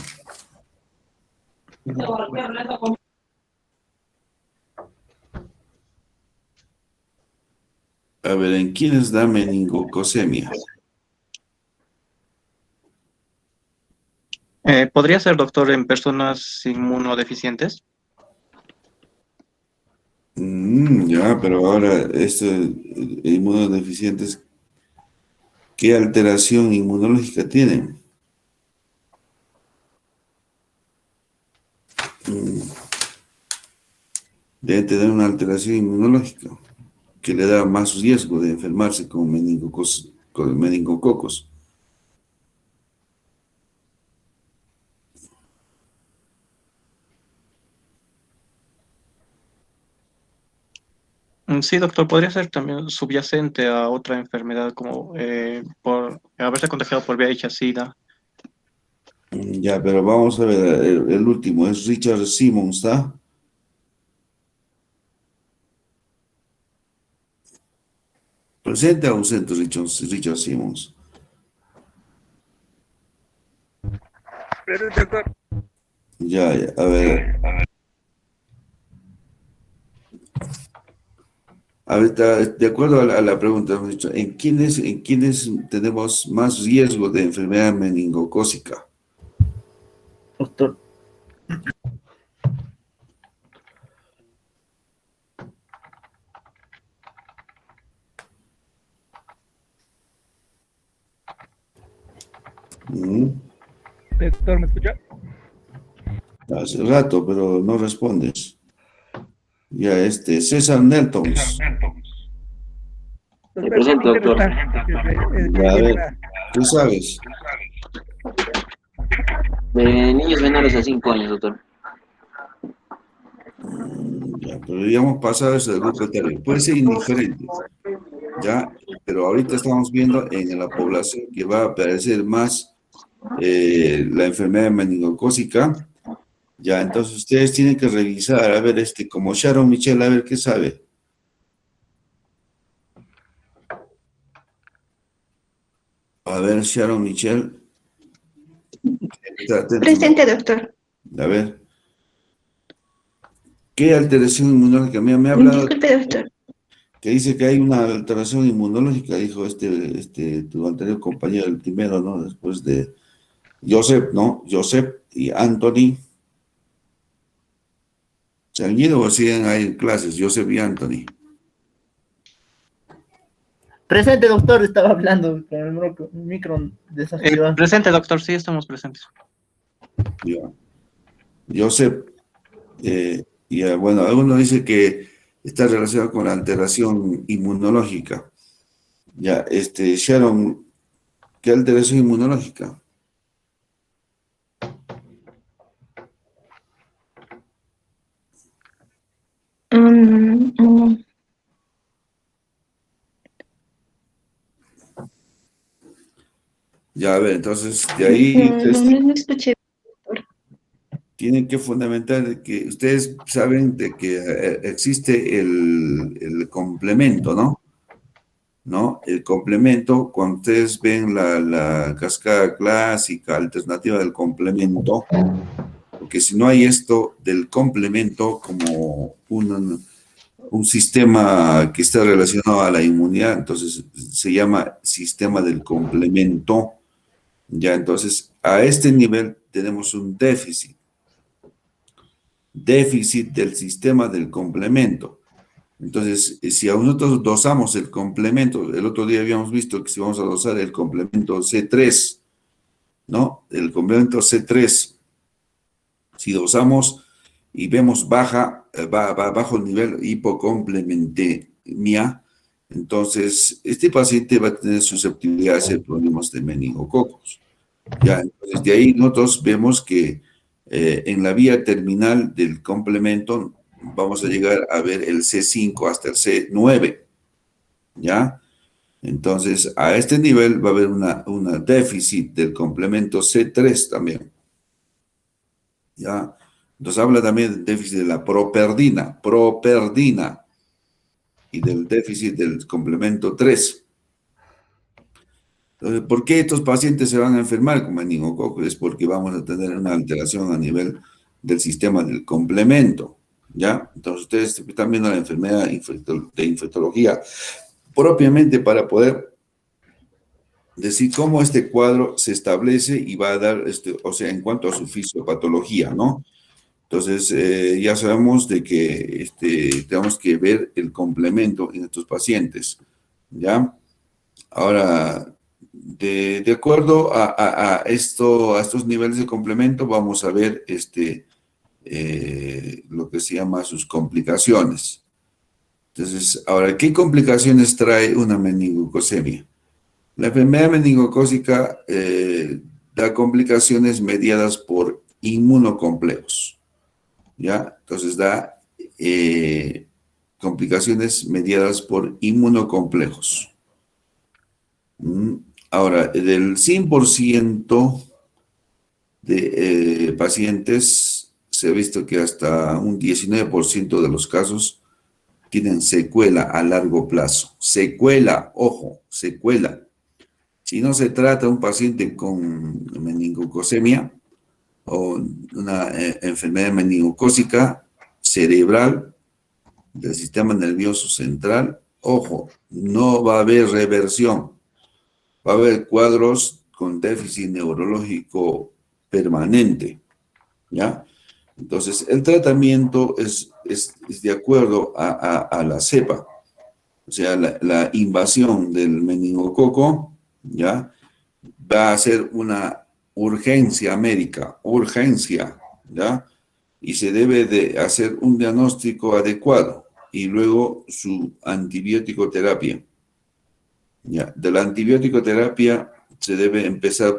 A ver, ¿en quiénes da meningocosemia? ¿Podría ser, doctor, en personas inmunodeficientes? Ya, pero ahora, inmunodeficientes, ¿qué alteración inmunológica tienen? Debe tener una alteración inmunológica que le da más riesgo de enfermarse con meningococos. Sí, doctor, podría ser también subyacente a otra enfermedad como por haberse contagiado por VIH-Sida. Ya, pero vamos a ver, el último es Richard Simmons, ¿está? Presente o ausente Richard Simmons. Presente, doctor. Ya, a ver. Ahorita, de acuerdo a la pregunta, hemos dicho, ¿en quiénes tenemos más riesgo de enfermedad meningocócica? doctor, Doctor, ¿me escucha? Hace rato, pero no respondes. Ya, César Neltons. Presente, doctor. Ya, a ver, ¿tú sabes? De niños menores a 5 años, doctor. pero ya hemos pasado eso del grupo etario. Puede ser indiferente, ¿ya? Pero ahorita estamos viendo en la población que va a aparecer más la enfermedad meningocócica. Ya, entonces ustedes tienen que revisar, a ver, como Sharon Michelle, a ver qué sabe. A ver, Sharon Michelle. Presente, doctor. A ver. ¿Qué alteración inmunológica? Me ha hablado Disculpe, doctor. que dice que hay una alteración inmunológica, dijo tu anterior compañero, el primero, ¿no? Después de Joseph, ¿no? Joseph y Anthony. ¿Se han ido o siguen ahí en clases? Joseph y Anthony. Presente, doctor, estaba hablando con el micro desactivado. Presente, doctor, sí, estamos presentes. Ya. Joseph, bueno, alguno dice que está relacionado con la alteración inmunológica. Ya, Sharon, ¿qué alteración inmunológica? Ya, a ver, entonces, de ahí No escuché. tienen que fundamentar que ustedes saben de que existe el complemento, ¿no? ¿No? El complemento, cuando ustedes ven la cascada clásica, alternativa del complemento, porque si no hay esto del complemento como un sistema que está relacionado a la inmunidad, entonces se llama sistema del complemento. Ya, entonces, a este nivel tenemos un déficit del sistema del complemento. Entonces, si a nosotros dosamos el complemento, el otro día habíamos visto que si vamos a dosar el complemento C3, ¿no? El complemento C3, si dosamos y vemos bajo el nivel hipocomplementemia, entonces este paciente va a tener susceptibilidad a hacer problemas de meningococos. Ya, entonces de ahí nosotros vemos que en la vía terminal del complemento vamos a llegar a ver el C5 hasta el C9, ¿ya? Entonces, a este nivel va a haber una déficit del complemento C3 también, ¿ya? Nos habla también del déficit de la properdina, y del déficit del complemento 3. Entonces, ¿por qué estos pacientes se van a enfermar con meningococo? Es porque vamos a tener una alteración a nivel del sistema del complemento, ¿ya? Entonces, ustedes están viendo la enfermedad de infectología propiamente para poder decir cómo este cuadro se establece y va a dar, o sea, en cuanto a su fisiopatología, ¿no? Entonces, ya sabemos de que tenemos que ver el complemento en estos pacientes, ¿ya? Ahora, de acuerdo a estos niveles de complemento, vamos a ver lo que se llama sus complicaciones. Entonces, ahora, ¿qué complicaciones trae una meningococemia? La enfermedad meningocócica da complicaciones mediadas por inmunocomplejos, ¿ya? Entonces da complicaciones mediadas por inmunocomplejos. Ahora, del 100% de pacientes, se ha visto que hasta un 19% de los casos tienen secuela a largo plazo. Secuela, ojo, secuela. Si no se trata de un paciente con meningococemia o una enfermedad meningocócica cerebral del sistema nervioso central, ojo, no va a haber reversión. Va a haber cuadros con déficit neurológico permanente, ¿ya? Entonces, el tratamiento es de acuerdo a la cepa, o sea, la invasión del meningococo, ¿ya? Va a ser una urgencia médica, urgencia, ¿ya? Y se debe de hacer un diagnóstico adecuado y luego su antibiótico terapia. Ya, de la antibiótico terapia se debe empezar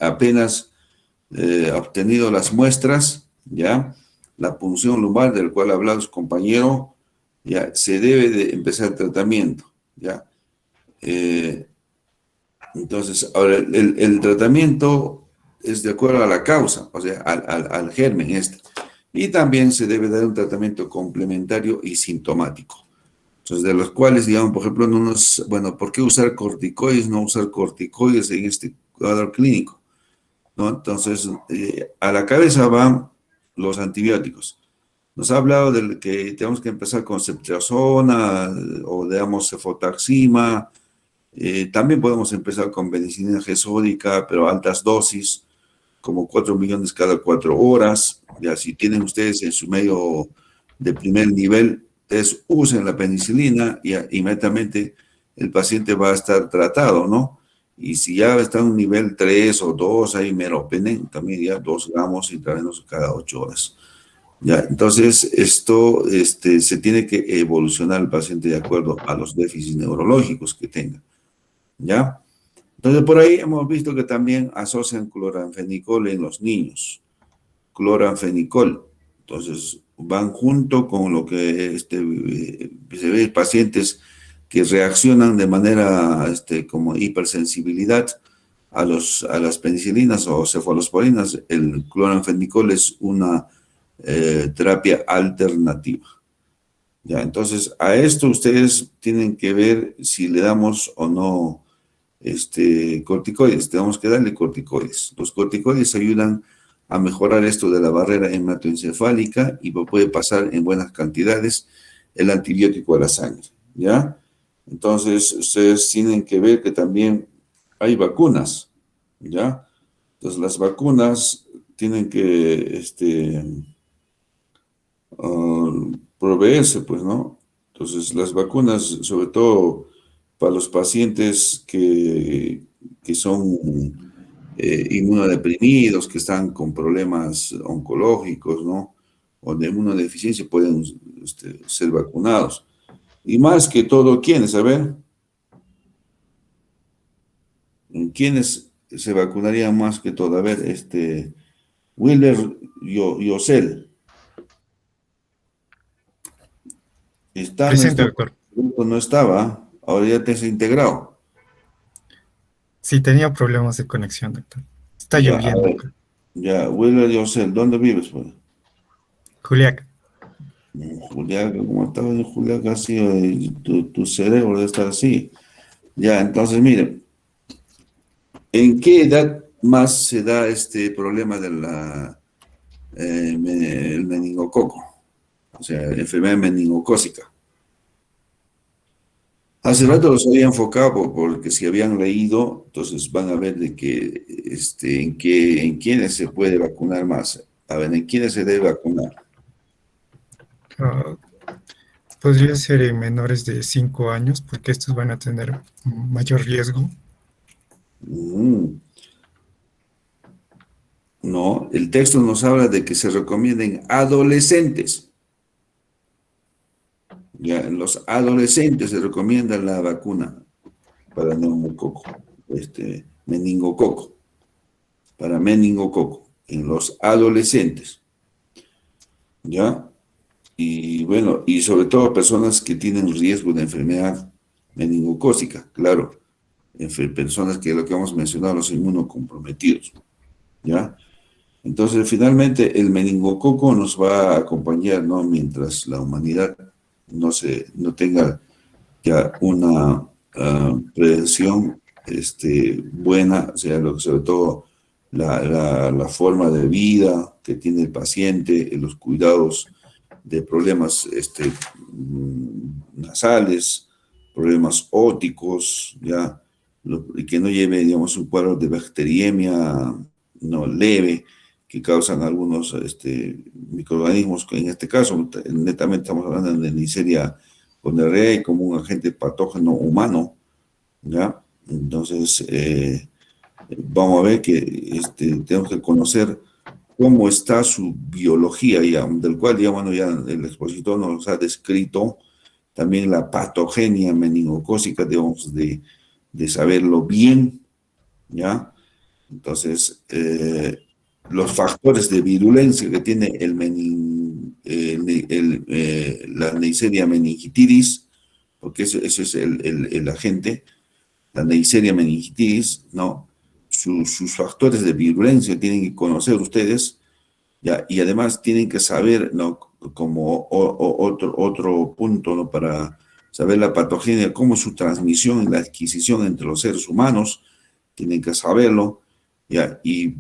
apenas obtenido las muestras, ¿ya? la punción lumbar del cual ha hablado su compañero, ya se debe de empezar el tratamiento, ¿ya? Entonces, ahora, el tratamiento es de acuerdo a la causa, o sea, al germen este. Y también se debe dar un tratamiento complementario y sintomático. Entonces, de los cuales, digamos, por ejemplo, bueno, ¿por qué usar corticoides? No usar corticoides en este cuadro clínico, ¿no? Entonces, a la cabeza van los antibióticos. Nos ha hablado de que tenemos que empezar con ceftriaxona o, digamos, cefotaxima. También podemos empezar con penicilina G sódica, pero altas dosis, como 4 millones cada 4 horas. Ya si tienen ustedes en su medio de primer nivel, ustedes usen la penicilina y inmediatamente el paciente va a estar tratado, ¿no? Y si ya está en un nivel 3 o 2, ahí meropenen, también ya 2 gramos intravenosos cada 8 horas. Ya, entonces esto se tiene que evolucionar el paciente de acuerdo a los déficits neurológicos que tenga. ¿Ya? Entonces, por ahí hemos visto que también asocian cloranfenicol en los niños. Cloranfenicol. Entonces, van junto con lo que se ve pacientes que reaccionan de manera como hipersensibilidad a las penicilinas o cefalosporinas. El cloranfenicol es una terapia alternativa. Ya, entonces, a esto ustedes tienen que ver si le damos o no corticoides. Tenemos que darle corticoides. Los corticoides ayudan a mejorar esto de la barrera hematoencefálica y puede pasar en buenas cantidades el antibiótico a la sangre, ¿ya? Entonces, ustedes tienen que ver que también hay vacunas, ¿ya? Entonces, las vacunas tienen que proveerse, pues, ¿no? Entonces, las vacunas, sobre todo para los pacientes que son inmunodeprimidos, que están con problemas oncológicos, ¿no? O de inmunodeficiencia, pueden ser vacunados. Y más que todo, ¿quiénes? A ver, ¿quiénes se vacunarían más que todo? A ver, Willer Yosel. ¿Está Presente, nuestro doctor. grupo? No estaba, ahora ya te has integrado. Sí, tenía problemas de conexión, doctor. Está Ya, a lloviendo ver, acá. ya, Willer Yosel, ¿dónde vives, pues? Juliaca. Juliaca, como estaba en Juliaca, así, tu cerebro debe estar así. Ya, entonces, miren, ¿en qué edad más se da este problema de el meningococo? O sea, enfermedad meningocócica. Hace rato los había enfocado porque si habían leído, entonces van a ver de que en quiénes se puede vacunar más. A ver, ¿en quiénes se debe vacunar? Ah, podría ser en menores de 5 años, porque estos van a tener mayor riesgo. No, el texto nos habla de que se recomienden adolescentes. Ya, en los adolescentes se recomienda la vacuna para neumococo, meningococo, para meningococo, en los adolescentes. ¿Ya? Y bueno, y sobre todo personas que tienen riesgo de enfermedad meningocócica, claro, personas que lo que hemos mencionado, los inmunocomprometidos, ¿ya? Entonces, finalmente, el meningococo nos va a acompañar, ¿no? Mientras la humanidad no tenga ya una prevención buena, o sea, sobre todo la forma de vida que tiene el paciente, los cuidados de problemas nasales, problemas óticos, ya, y que no lleve, digamos, un cuadro de bacteriemia no leve, que causan algunos microorganismos, que en este caso, netamente estamos hablando de Neisseria gonorrhoeae como un agente patógeno humano, ¿ya? Entonces, vamos a ver que tenemos que conocer cómo está su biología, ya, del cual ya, bueno, ya el expositor nos ha descrito también la patogenia meningocócica, debemos de saberlo bien, ¿ya? Entonces, los factores de virulencia que tiene el la Neisseria meningitidis, porque eso es el agente, la Neisseria meningitidis, ¿no? Sus factores de virulencia tienen que conocer ustedes, ¿ya? Y además tienen que saber, ¿no? Como otro punto, ¿no? Para saber la patogenia, cómo su transmisión y la adquisición entre los seres humanos, tienen que saberlo, ¿ya? Y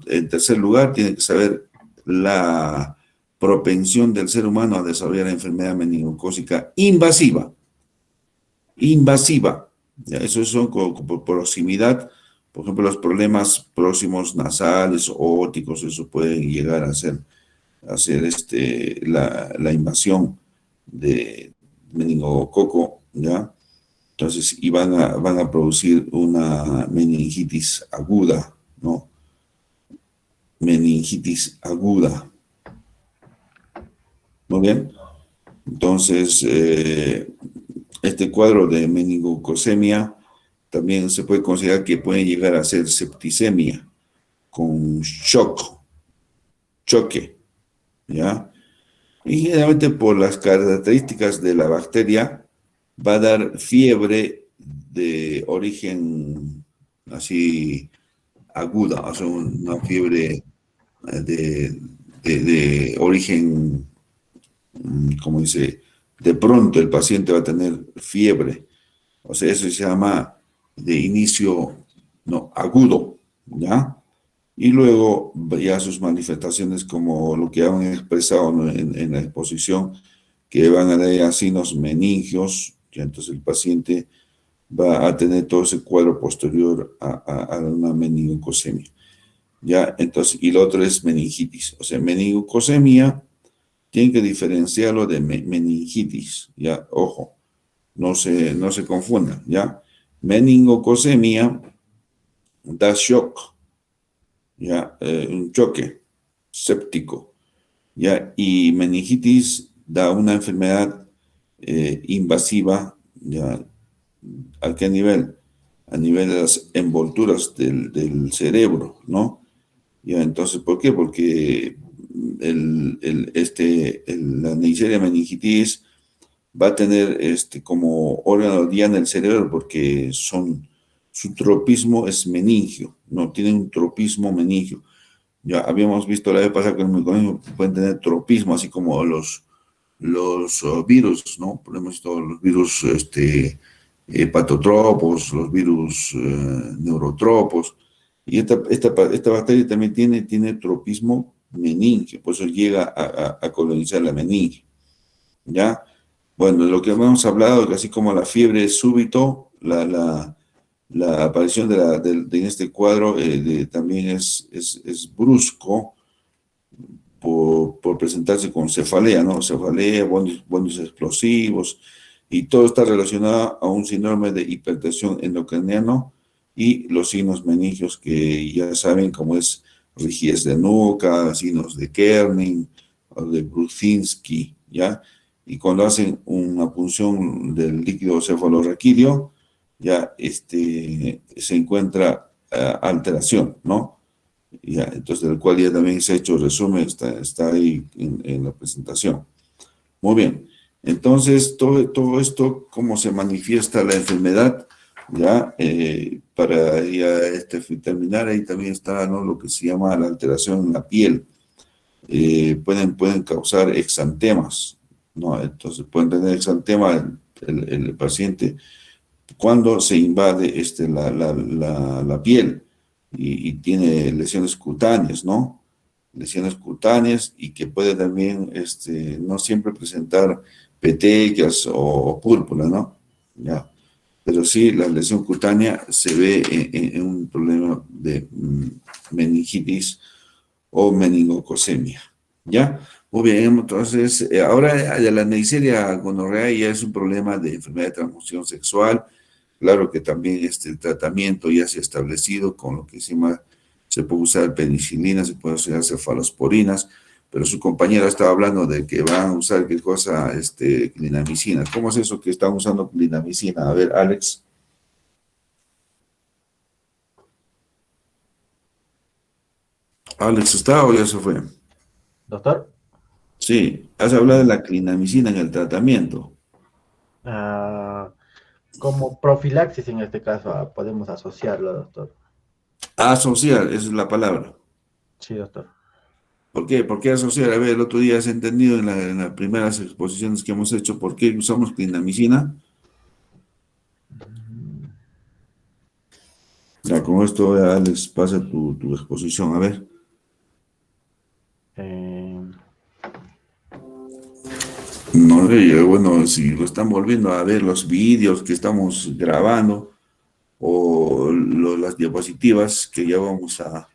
en tercer lugar, tienen que saber la propensión del ser humano a desarrollar enfermedad meningocócica invasiva, ¿ya? Eso son por proximidad, por ejemplo, los problemas próximos nasales o óticos, eso pueden llegar a ser la invasión de meningococo, ¿ya? Entonces, y van a producir una meningitis aguda, ¿no? Meningitis aguda. Muy bien. Entonces, este cuadro de meningococemia también se puede considerar que puede llegar a ser septicemia con choque, ¿ya? Y generalmente por las características de la bacteria va a dar fiebre de origen así aguda, o sea, una fiebre de origen, como dice, de pronto el paciente va a tener fiebre, o sea, eso se llama de inicio no, agudo, ¿ya? Y luego ya sus manifestaciones como lo que han expresado, ¿no? en la exposición, que van a dar signos meningios, y entonces el paciente va a tener todo ese cuadro posterior a una meningococemia. Ya, entonces, y lo otro es meningitis. O sea, meningococemia tienen que diferenciarlo de meningitis. Ya, ojo, no se confundan. Ya, meningococemia da shock, ya, un choque séptico. Ya, y meningitis da una enfermedad invasiva. Ya, ¿a qué nivel? A nivel de las envolturas del cerebro, ¿no? Ya, entonces, ¿por qué? Porque la Neisseria meningitis va a tener como órgano diana el cerebro porque su tropismo es meningio, no tiene un tropismo meningio. Ya habíamos visto la vez pasada que en el colegio pueden tener tropismo, así como los virus, ¿no? Hemos visto los virus hepatotropos, los virus neurotropos. Y esta bacteria también tiene tropismo meningio, por eso llega a colonizar la meninge. ¿Ya? Bueno, de lo que hemos hablado, que así como la fiebre es súbito, la aparición en este cuadro también es brusco por presentarse con cefalea, ¿no? Cefalea, bondios explosivos, y todo está relacionado a un síndrome de hipertensión endocriniano y los signos meningios que ya saben cómo es rigidez de nuca, signos de Kerning o de Brudzinski, ¿ya? Y cuando hacen una punción del líquido cefalorraquídeo, ya se encuentra alteración, ¿no? Ya, entonces, del cual ya también se ha hecho resumen, está ahí en la presentación. Muy bien. Entonces, todo esto, cómo se manifiesta la enfermedad, ya, para ya terminar, ahí también está, ¿no? Lo que se llama la alteración en la piel. Pueden causar exantemas, ¿no? Entonces, pueden tener exantema el paciente cuando se invade la piel y tiene lesiones cutáneas, ¿no? Lesiones cutáneas y que puede también no siempre presentar petequias o púrpura, ¿no? Ya. Pero sí, la lesión cutánea se ve en un problema de meningitis o meningococemia, ¿ya? Muy bien, entonces, ahora la Neisseria gonorrea ya es un problema de enfermedad de transmisión sexual. Claro que también el tratamiento ya se ha establecido con lo que se puede usar penicilina, se puede usar cefalosporinas, pero su compañera estaba hablando de que van a usar qué cosa, clindamicina. ¿Cómo es eso que están usando clindamicina? A ver, Alex. ¿Alex está o ya se fue? Doctor. Sí, has hablado de la clindamicina en el tratamiento. Ah, como profilaxis en este caso, podemos asociarlo, doctor. Asociar, esa es la palabra. Sí, doctor. ¿Por qué? ¿Por qué asociar? A ver, el otro día has entendido en las primeras exposiciones que hemos hecho por qué usamos clindamicina. Ya, con esto ya les pasa tu exposición. A ver. Eh, No sé, bueno, si lo están volviendo a ver los vídeos que estamos grabando o las diapositivas que ya vamos a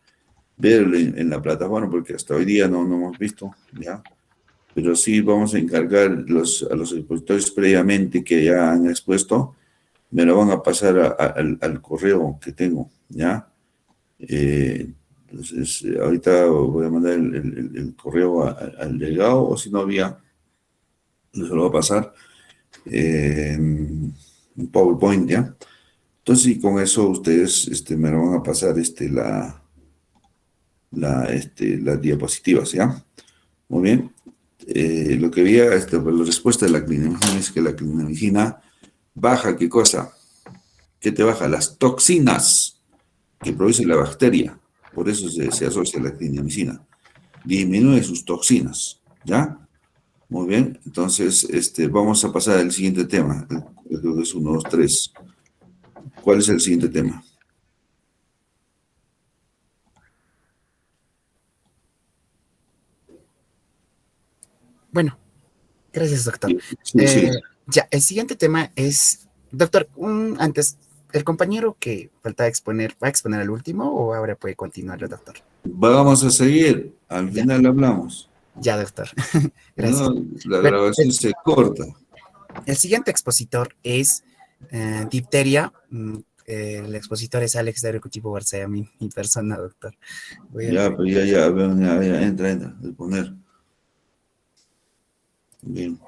ver en la plataforma, porque hasta hoy día no hemos visto, ¿ya? Pero sí vamos a encargar a los expositores previamente que ya han expuesto, me lo van a pasar al correo que tengo, ¿ya? Entonces, ahorita voy a mandar el correo al delegado, o si no había, se lo voy a pasar un PowerPoint, ¿ya? Entonces, y con eso ustedes me lo van a pasar las diapositivas, ¿ya? Muy bien. Lo que había, la respuesta de la clindamicina es que la clindamicina baja, ¿qué cosa? ¿Qué te baja? Las toxinas que produce la bacteria. Por eso se asocia a la clindamicina. Disminuye sus toxinas, ¿ya? Muy bien. Entonces, vamos a pasar al siguiente tema. Creo que es 1, 2, 3. ¿Cuál es el siguiente tema? Bueno, gracias, doctor. Sí, sí. Ya, el siguiente tema es, doctor, antes, el compañero que faltaba exponer, ¿va a exponer al último o ahora puede continuarlo, doctor? Vamos a seguir. Al Ya, final hablamos. ya, doctor. Gracias. No, la Bueno, grabación se corta. el siguiente expositor es difteria. El expositor es Alex Dario Cuchipo Barcea, mi persona, doctor. Voy a... Ya, pero ya, entra, de poner. Bien.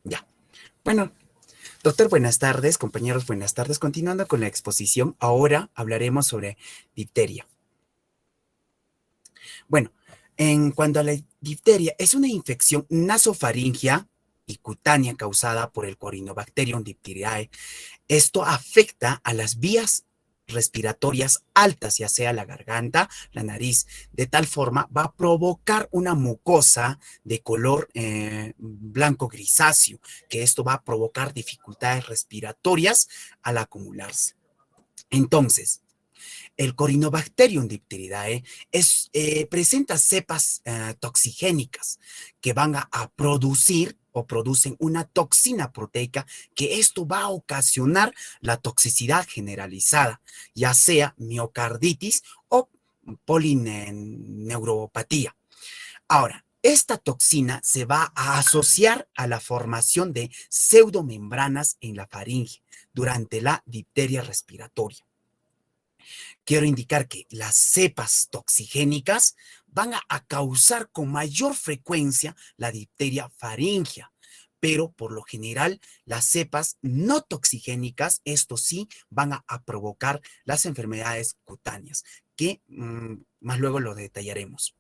Ya. Bueno, doctor, buenas tardes, compañeros, buenas tardes. Continuando con la exposición, ahora hablaremos sobre difteria. Bueno, en cuanto a la difteria, es una infección nasofaringea y cutánea causada por el Corynebacterium diphtheriae. Esto afecta a las vías respiratorias altas, ya sea la garganta, la nariz. De tal forma, va a provocar una mucosa de color blanco grisáceo, que esto va a provocar dificultades respiratorias al acumularse. Entonces, el Corynebacterium diphtheridae presenta cepas toxigénicas que van a producir o producen una toxina proteica, que esto va a ocasionar la toxicidad generalizada, ya sea miocarditis o polineuropatía. Ahora, esta toxina se va a asociar a la formación de pseudomembranas en la faringe durante la difteria respiratoria. Quiero indicar que las cepas toxigénicas van a causar con mayor frecuencia la difteria faríngea, pero por lo general las cepas no toxigénicas, esto sí, van a provocar las enfermedades cutáneas, que más luego lo detallaremos.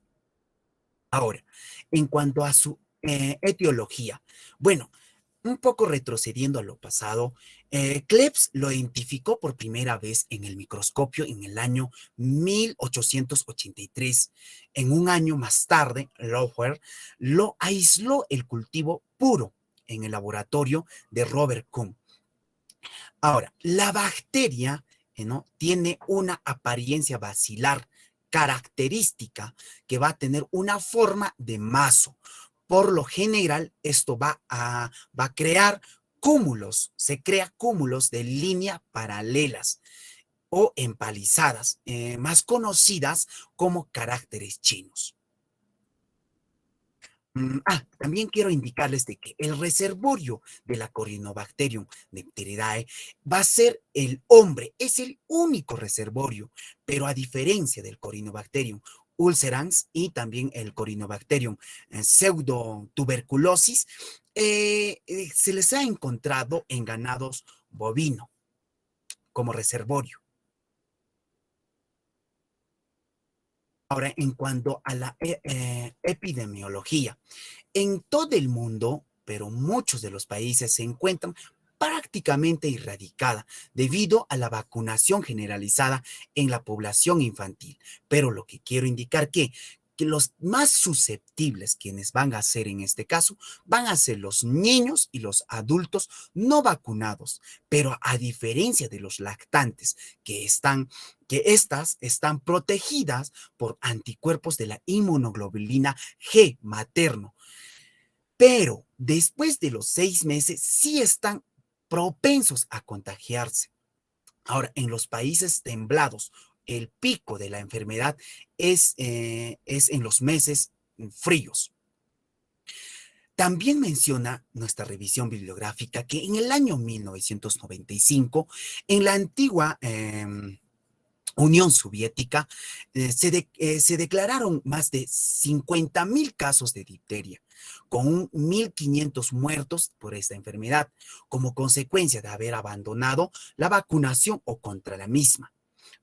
Ahora, en cuanto a su etiología, bueno, un poco retrocediendo a lo pasado, Klebs lo identificó por primera vez en el microscopio en el año 1883. En un año más tarde, Lower lo aisló el cultivo puro en el laboratorio de Robert Kuhn. Ahora, la bacteria ¿no? tiene una apariencia basilar característica que va a tener una forma de mazo. Por lo general, esto va a crear cúmulos, se crea cúmulos de línea paralelas o empalizadas, más conocidas como caracteres chinos. También quiero indicarles de que el reservorio de la Corynebacterium dipteridae va a ser el hombre, es el único reservorio, pero a diferencia del Corynebacterium ulcerans y también el Corynebacterium pseudotuberculosis, se les ha encontrado en ganados bovino como reservorio. Ahora, en cuanto a la epidemiología, en todo el mundo, pero muchos de los países se encuentran prácticamente erradicada debido a la vacunación generalizada en la población infantil. Pero lo que quiero indicar que los más susceptibles quienes van a ser en este caso van a ser los niños y los adultos no vacunados, pero a diferencia de los lactantes que estas están protegidas por anticuerpos de la inmunoglobulina G materno, pero después de los 6 meses sí están propensos a contagiarse. Ahora, en los países templados, el pico de la enfermedad es en los meses fríos. También menciona nuestra revisión bibliográfica que en el año 1995, en la antigua Unión Soviética, se declararon más de 50,000 casos de difteria, con 1,500 muertos por esta enfermedad, como consecuencia de haber abandonado la vacunación o contra la misma,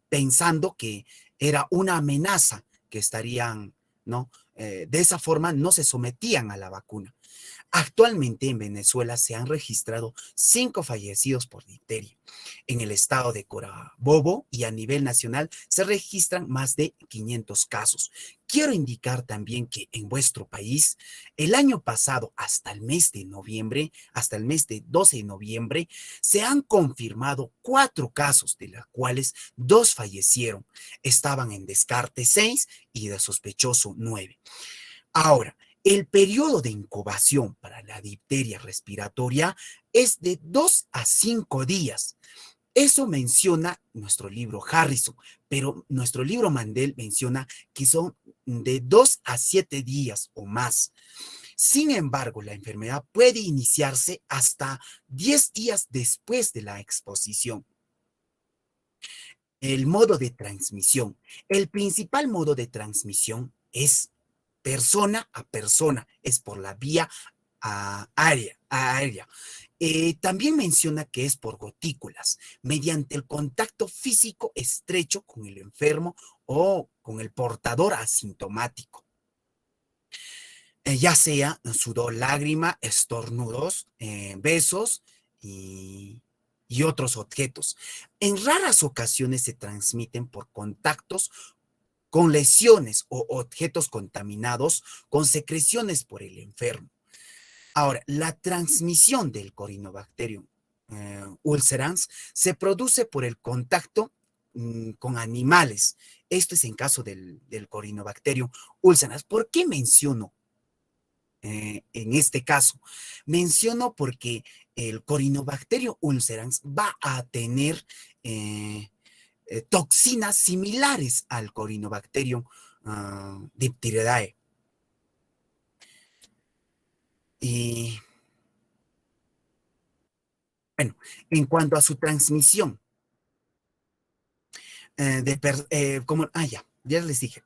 pensando que era una amenaza que estarían, ¿no? De esa forma no se sometían a la vacuna. Actualmente en Venezuela se han registrado 5 fallecidos por difteria. En el estado de Carabobo y a nivel nacional se registran más de 500 casos. Quiero indicar también que en vuestro país, el año pasado hasta el mes de noviembre, hasta el mes de 12 de noviembre, se han confirmado 4 casos, de los cuales 2 fallecieron. Estaban en descarte 6 y de sospechoso 9. Ahora, el periodo de incubación para la difteria respiratoria es de 2 a 5 días. Eso menciona nuestro libro Harrison, pero nuestro libro Mandel menciona que son de 2 a 7 días o más. Sin embargo, la enfermedad puede iniciarse hasta 10 días después de la exposición. El modo de transmisión. El principal modo de transmisión es persona a persona, es por la vía aérea. También menciona que es por gotículas, mediante el contacto físico estrecho con el enfermo o con el portador asintomático. Ya sea sudor, lágrima, estornudos, besos y otros objetos. En raras ocasiones se transmiten por contactos con lesiones o objetos contaminados con secreciones por el enfermo. Ahora, la transmisión del Corynebacterium ulcerans se produce por el contacto con animales. Esto es en caso del Corynebacterium ulcerans. ¿Por qué menciono en este caso? Menciono porque el Corynebacterium ulcerans va a tener toxinas similares al Corynebacterium dipteridae. Y bueno, en cuanto a su transmisión, ya les dije,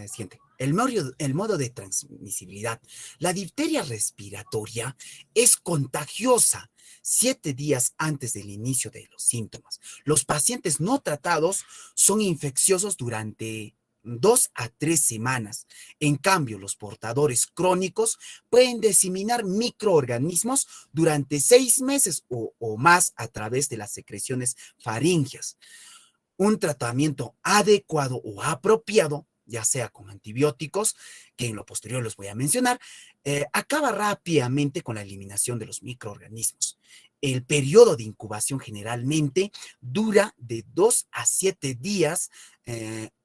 siguiente. El modo de transmisibilidad. La difteria respiratoria es contagiosa 7 días antes del inicio de los síntomas. Los pacientes no tratados son infecciosos durante 2 a 3 semanas. En cambio, los portadores crónicos pueden diseminar microorganismos durante 6 meses o más a través de las secreciones faríngeas. Un tratamiento adecuado o apropiado, ya sea con antibióticos, que en lo posterior los voy a mencionar, acaba rápidamente con la eliminación de los microorganismos. El periodo de incubación generalmente dura de 2 a 7 días,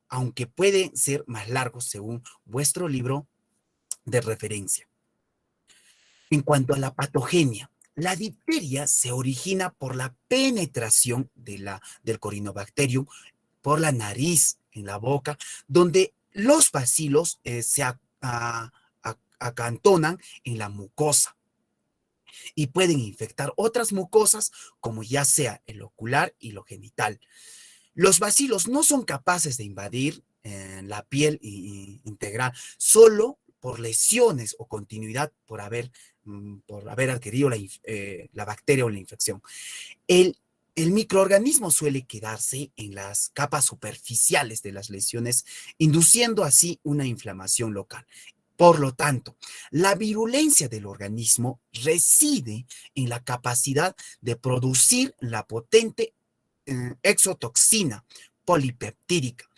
aunque puede ser más largo según vuestro libro de referencia. En cuanto a la patogenia, la difteria se origina por la penetración del Corynebacterium por la nariz, en la boca, donde los bacilos se acantonan en la mucosa y pueden infectar otras mucosas, como ya sea el ocular y lo genital. Los bacilos no son capaces de invadir la piel integral, solo por lesiones o continuidad por haber adquirido la bacteria o la infección. El microorganismo suele quedarse en las capas superficiales de las lesiones, induciendo así una inflamación local. Por lo tanto, la virulencia del organismo reside en la capacidad de producir la potente exotoxina polipeptídica.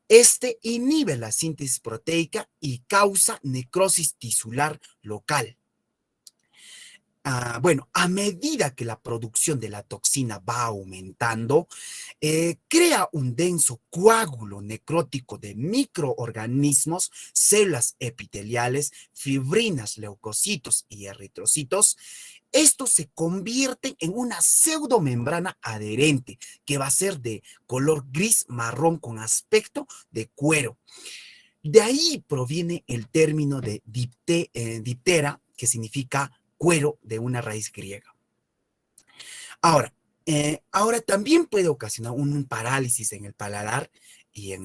Este inhibe la síntesis proteica y causa necrosis tisular local. Bueno, a medida que la producción de la toxina va aumentando, crea un denso coágulo necrótico de microorganismos, células epiteliales, fibrinas, leucocitos y eritrocitos. Estos se convierten en una pseudomembrana adherente que va a ser de color gris marrón con aspecto de cuero. De ahí proviene el término de diptera, que significa cuero, de una raíz griega. Ahora también puede ocasionar un parálisis en el paladar y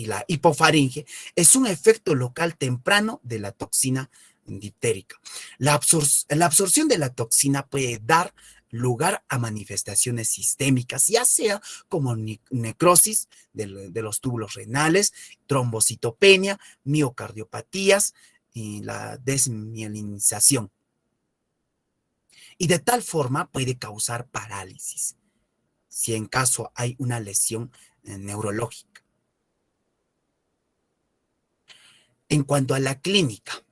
la hipofaringe. Es un efecto local temprano de la toxina diptérica. La absorción de la toxina puede dar lugar a manifestaciones sistémicas, ya sea como necrosis de los túbulos renales, trombocitopenia, miocardiopatías y la desmielinización. Y de tal forma puede causar parálisis, si en caso hay una lesión neurológica. En cuanto a la clínica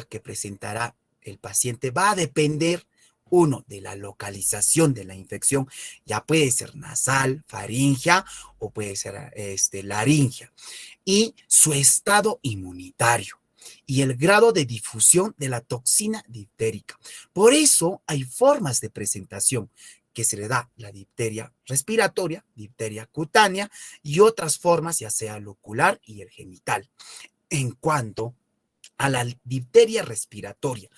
que presentará el paciente va a depender, uno, de la localización de la infección, ya puede ser nasal, faringea o puede ser laringea, y su estado inmunitario y el grado de difusión de la toxina diptérica. Por eso hay formas de presentación que se le da la difteria respiratoria, difteria cutánea y otras formas, ya sea el ocular y el genital. En cuanto a la difteria respiratoria,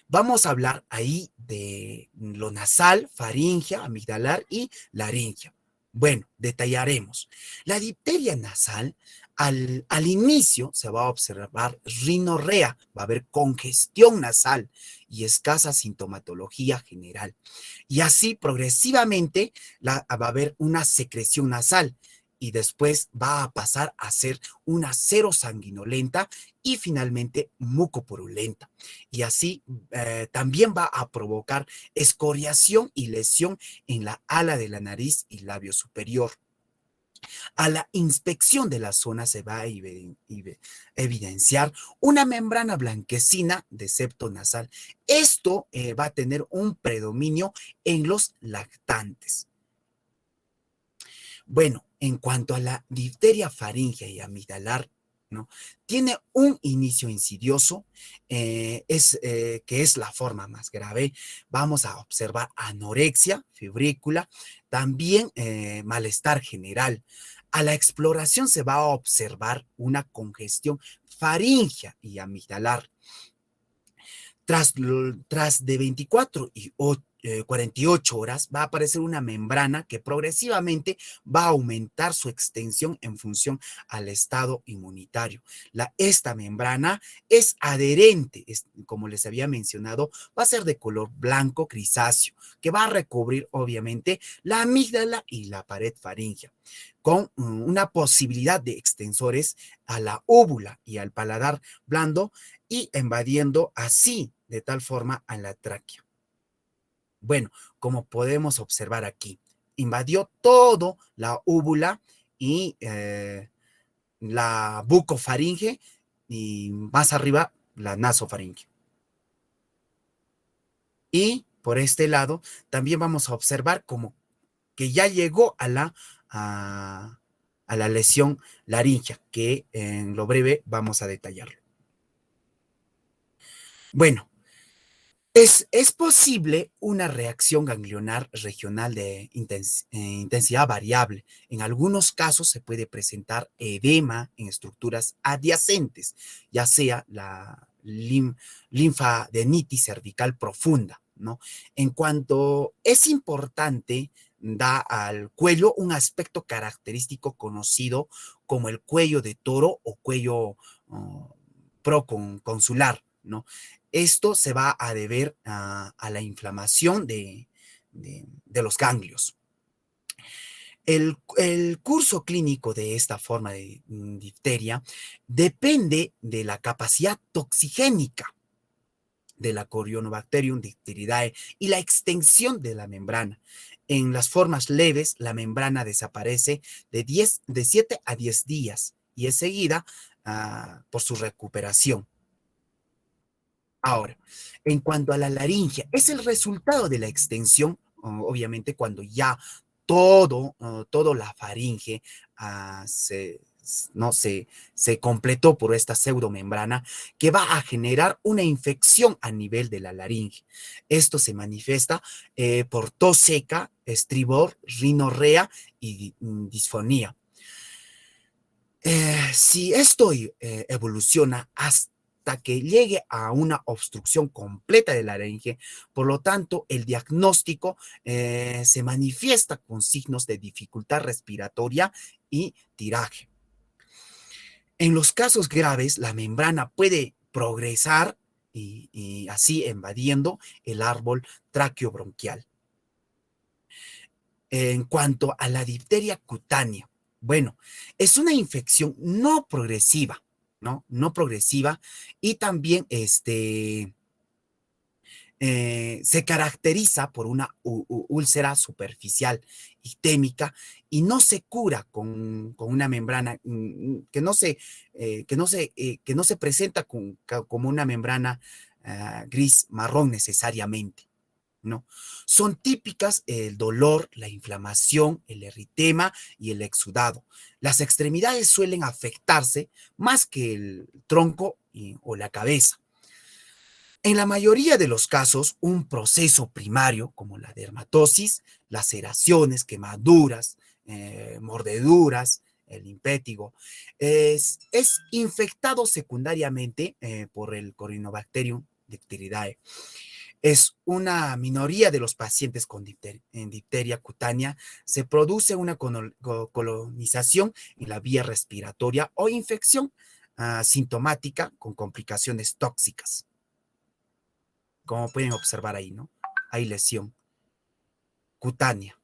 vamos a hablar ahí de lo nasal, faringea, amigdalar y laringea. Bueno, detallaremos. La difteria nasal, al inicio se va a observar rinorrea, va a haber congestión nasal y escasa sintomatología general. Y así progresivamente va a haber una secreción nasal y después va a pasar a ser una serosanguinolenta y finalmente mucopurulenta. Y así también va a provocar escoriación y lesión en la ala de la nariz y labio superior. A la inspección de la zona se va a evidenciar una membrana blanquecina de septo nasal. Esto va a tener un predominio en los lactantes. Bueno, en cuanto a la difteria faríngea y amigdalar, ¿no? Tiene un inicio insidioso, que es la forma más grave. Vamos a observar anorexia, fibrícula, también malestar general. A la exploración se va a observar una congestión faríngea y amigdalar. Tras de 24 y 48 horas va a aparecer una membrana que progresivamente va a aumentar su extensión en función al estado inmunitario. Esta membrana es adherente, como les había mencionado, va a ser de color blanco grisáceo, que va a recubrir obviamente la amígdala y la pared faríngea, con una posibilidad de extensores a la úvula y al paladar blando y invadiendo así de tal forma a la tráquea. Bueno, como podemos observar aquí, invadió todo la úvula y la bucofaringe y más arriba la nasofaringe. Y por este lado también vamos a observar como que ya llegó a la lesión laríngea, que en lo breve vamos a detallarlo. Bueno, es posible una reacción ganglionar regional de intensidad variable. En algunos casos se puede presentar edema en estructuras adyacentes, ya sea linfadenitis cervical profunda, ¿no? En cuanto es importante, da al cuello un aspecto característico conocido como el cuello de toro o cuello proconsular, ¿no? Esto se va a deber a la inflamación de los ganglios. El curso clínico de esta forma de difteria depende de la capacidad toxigénica de la Corynebacterium difteridae y la extensión de la membrana. En las formas leves, la membrana desaparece de 7 a 10 días y es seguida por su recuperación. Ahora, en cuanto a la laringe, es el resultado de la extensión, obviamente cuando ya toda la faringe se completó por esta pseudomembrana que va a generar una infección a nivel de la laringe. Esto se manifiesta por tos seca, estribor, rinorrea y disfonía. Si esto evoluciona hasta que llegue a una obstrucción completa de la laringe, por lo tanto, el diagnóstico se manifiesta con signos de dificultad respiratoria y tiraje. En los casos graves, la membrana puede progresar y así invadiendo el árbol traqueobronquial. En cuanto a la difteria cutánea, bueno, es una infección no progresiva, ¿no? No progresiva y también se caracteriza por una úlcera superficial istémica y no se cura con una membrana que no se presenta como una membrana gris marrón necesariamente, ¿no? Son típicas el dolor, la inflamación, el eritema y el exudado. Las extremidades suelen afectarse más que el tronco o la cabeza. En la mayoría de los casos, un proceso primario como la dermatosis, laceraciones, quemaduras, mordeduras, el impétigo, es infectado secundariamente por el Corynebacterium difteridae. Es una minoría de los pacientes con difteria cutánea. Se produce una colonización en la vía respiratoria o infección sintomática con complicaciones tóxicas. Como pueden observar ahí, ¿no? Hay lesión cutánea.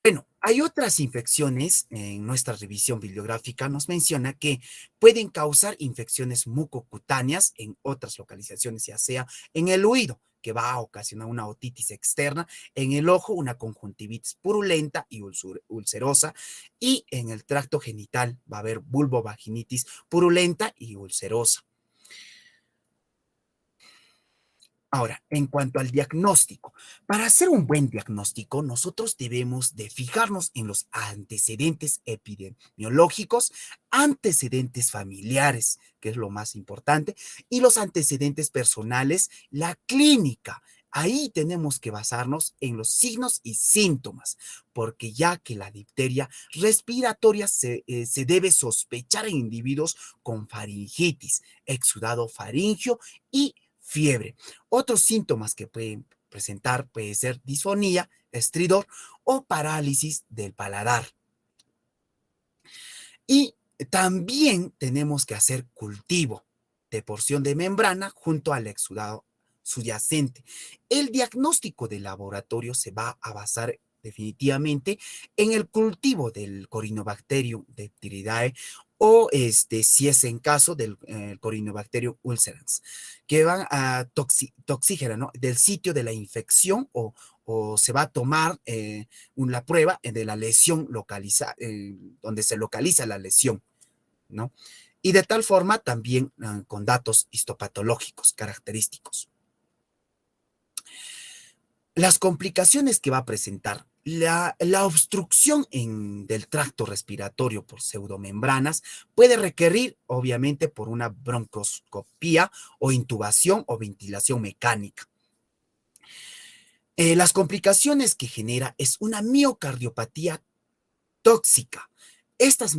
Bueno, hay otras infecciones en nuestra revisión bibliográfica. Nos menciona que pueden causar infecciones mucocutáneas en otras localizaciones, ya sea en el oído, que va a ocasionar una otitis externa, en el ojo una conjuntivitis purulenta y ulcerosa, y en el tracto genital va a haber vulvovaginitis purulenta y ulcerosa. Ahora, en cuanto al diagnóstico, para hacer un buen diagnóstico, nosotros debemos de fijarnos en los antecedentes epidemiológicos, antecedentes familiares, que es lo más importante, y los antecedentes personales, la clínica. Ahí tenemos que basarnos en los signos y síntomas, porque ya que la difteria respiratoria se debe sospechar en individuos con faringitis, exudado faríngeo y fiebre. Otros síntomas que pueden presentar puede ser disfonía, estridor o parálisis del paladar. Y también tenemos que hacer cultivo de porción de membrana junto al exudado subyacente. El diagnóstico de laboratorio se va a basar definitivamente en el cultivo del Corynebacterium difteridae o si es en caso del Corynebacterium ulcerans, que van a toxígena, ¿no? Del sitio de la infección o se va a tomar la prueba de la lesión localizada, donde se localiza la lesión, ¿no? Y de tal forma también con datos histopatológicos característicos. Las complicaciones que va a presentar la obstrucción del tracto respiratorio por pseudomembranas puede requerir, obviamente, por una broncoscopía o intubación o ventilación mecánica. Las complicaciones que genera es una miocardiopatía tóxica Estas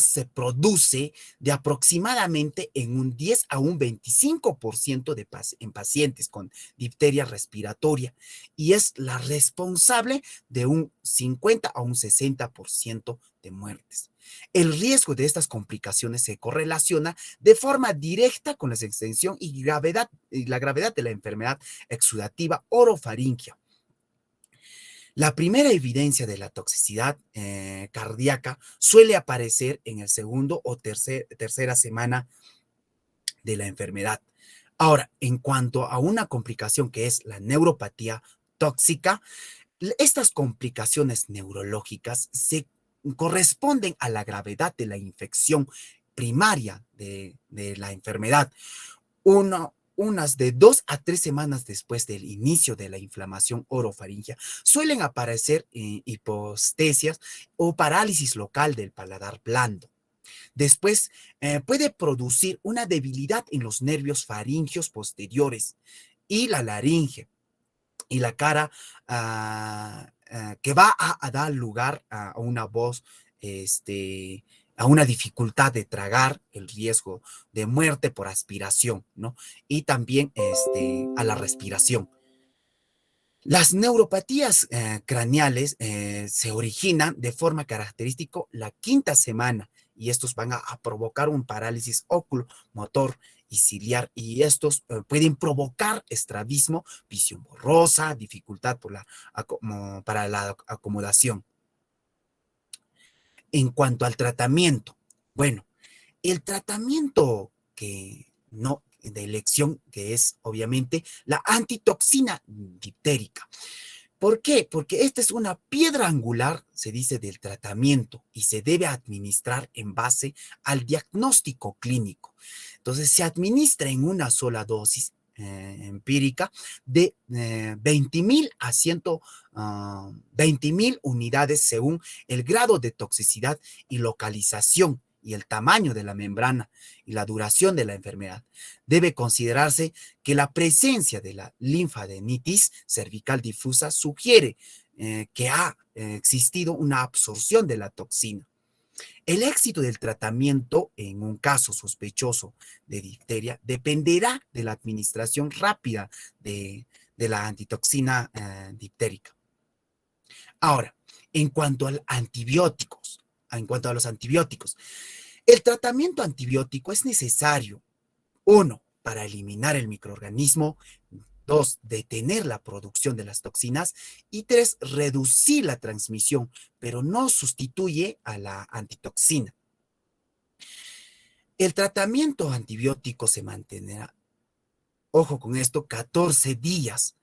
se produce de aproximadamente en un 10 a un 25% en pacientes con difteria respiratoria y es la responsable de un 50 a un 60% de muertes. El riesgo de estas complicaciones se correlaciona de forma directa con la extensión y la gravedad de la enfermedad exudativa orofaringia. La primera evidencia de la toxicidad cardíaca suele aparecer en el segundo o tercera semana de la enfermedad. Ahora, en cuanto a una complicación que es la neuropatía tóxica, estas complicaciones neurológicas se corresponden a la gravedad de la infección primaria de la enfermedad. Unas de 2 a 3 semanas después del inicio de la inflamación orofaringia, suelen aparecer hipostesias o parálisis local del paladar blando. Después puede producir una debilidad en los nervios faringios posteriores y la laringe y la cara que va a dar lugar a una voz, a una dificultad de tragar, el riesgo de muerte por aspiración, ¿no? Y también a la respiración. Las neuropatías craneales se originan de forma característica la quinta semana y estos van a provocar un parálisis oculomotor y ciliar y estos pueden provocar estrabismo, visión borrosa, dificultad para la acomodación. En cuanto al tratamiento, bueno, el tratamiento de elección, que es obviamente la antitoxina diptérica. ¿Por qué? Porque esta es una piedra angular, se dice, del tratamiento y se debe administrar en base al diagnóstico clínico. Entonces, se administra en una sola dosis empírica de 20.000 a 120.000 unidades según el grado de toxicidad y localización y el tamaño de la membrana y la duración de la enfermedad. Debe considerarse que la presencia de la linfadenitis cervical difusa sugiere que ha existido una absorción de la toxina. El éxito del tratamiento en un caso sospechoso de difteria dependerá de la administración rápida de la antitoxina diptérica. Ahora, en cuanto a los antibióticos, el tratamiento antibiótico es necesario, 1, para eliminar el microorganismo, 2, detener la producción de las toxinas y 3, reducir la transmisión, pero no sustituye a la antitoxina. El tratamiento antibiótico se mantendrá, ojo con esto, 14 días.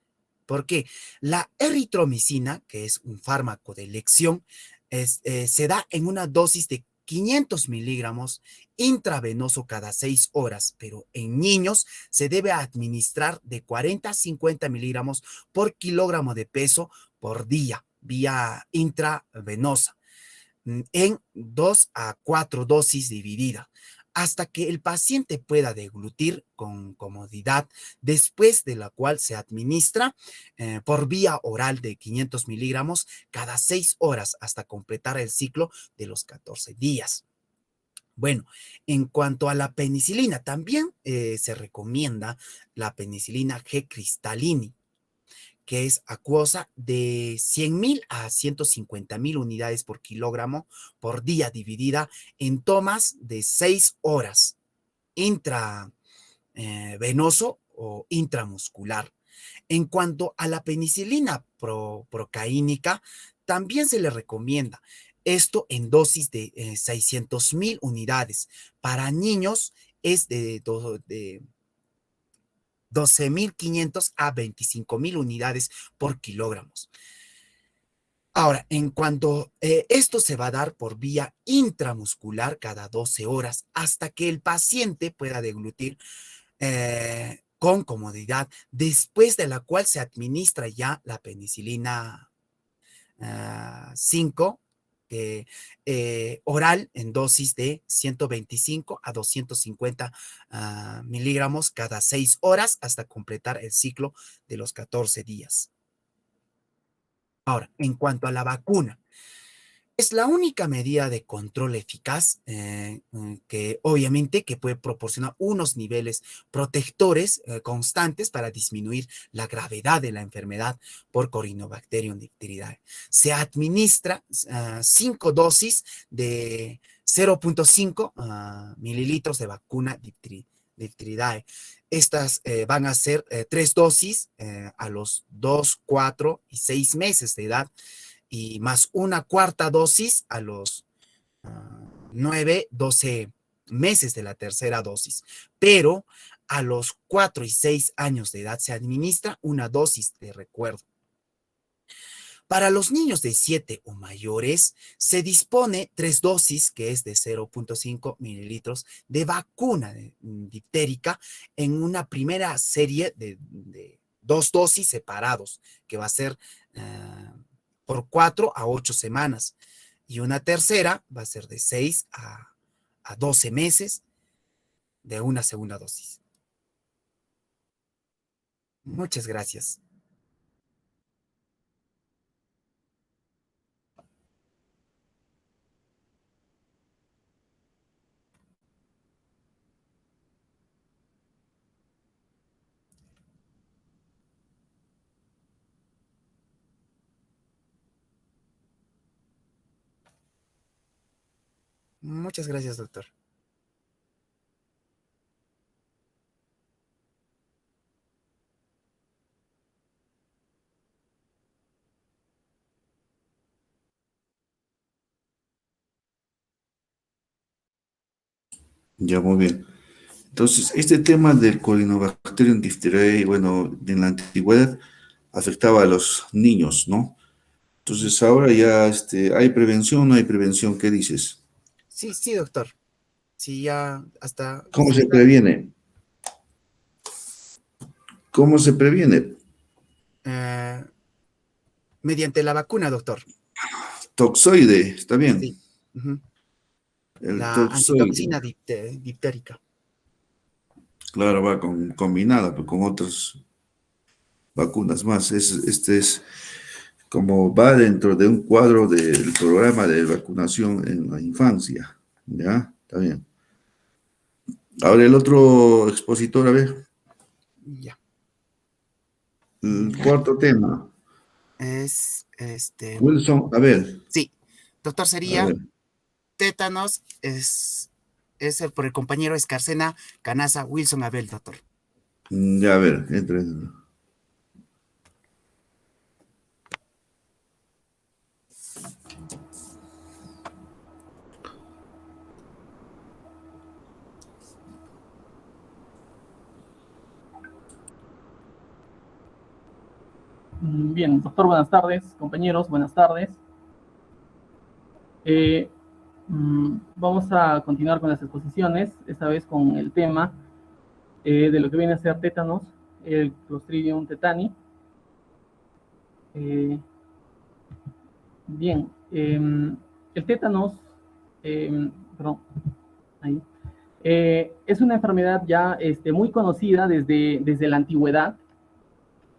¿Por qué? La eritromicina, que es un fármaco de elección, se da en una dosis de 500 miligramos intravenoso cada 6 horas, pero en niños se debe administrar de 40 a 50 miligramos por kilogramo de peso por día, vía intravenosa, en 2 a 4 dosis divididas, hasta que el paciente pueda deglutir con comodidad, después de la cual se administra por vía oral de 500 miligramos cada 6 horas hasta completar el ciclo de los 14 días. Bueno, en cuanto a la penicilina, también se recomienda la penicilina G-cristalini, que es acuosa de 100.000 a 150.000 unidades por kilogramo por día, dividida en tomas de 6 horas, intravenoso o intramuscular. En cuanto a la penicilina procaínica, también se le recomienda esto en dosis de 600.000 unidades. Para niños es de 12.500 a 25.000 unidades por kilogramos. Ahora, en cuanto esto se va a dar por vía intramuscular cada 12 horas hasta que el paciente pueda deglutir con comodidad, después de la cual se administra ya la penicilina 5 oral en dosis de 125 a 250 miligramos cada 6 horas hasta completar el ciclo de los 14 días. Ahora, en cuanto a la vacuna, Es la única medida de control eficaz que obviamente que puede proporcionar unos niveles protectores constantes para disminuir la gravedad de la enfermedad por Corynebacterium diphtheridae. Se administra 5 dosis de 0.5 mililitros de vacuna diphtheridae. Estas van a ser 3 dosis a los 2, 4 y 6 meses de edad, y más una cuarta dosis a los 9, 12 meses de la tercera dosis. Pero a los 4 y 6 años de edad se administra una dosis de recuerdo. Para los niños de 7 o mayores se dispone 3 dosis, que es de 0.5 mililitros de vacuna difterica en una primera serie de 2 dosis separados, que va a ser por 4 a 8 semanas. Y una tercera va a ser de 6 a 12 meses de una segunda dosis. Muchas gracias. Muchas gracias, doctor. Ya, muy bien. Entonces, este tema del Corynebacterium diphtheriae, bueno, en la antigüedad afectaba a los niños, ¿no? Entonces, ahora ya ¿hay prevención o no hay prevención? ¿Qué dices? Sí, sí, doctor. Sí, ya hasta... ¿Cómo se previene? ¿Cómo se previene? Mediante la vacuna, doctor. Toxoide, ¿está bien? Sí. Uh-huh. El La toxoide. antitoxina diftérica. Claro, va combinada pues, con otras vacunas más. Este es como va dentro de un cuadro del programa de vacunación en la infancia. ¿Ya? Está bien. Ahora el otro expositor, a ver. Ya. El cuarto tema. Es Wilson, a ver. Sí. Doctor, sería tétanos, es por el compañero Escarcena Canaza Wilson Abel, doctor. Ya, a ver, entre. Bien, doctor, buenas tardes. Compañeros, buenas tardes. Vamos a continuar con las exposiciones, esta vez con el tema de lo que viene a ser tétanos, el Clostridium tetani. Bien, el tétanos, perdón, ahí, es una enfermedad ya muy conocida desde la antigüedad.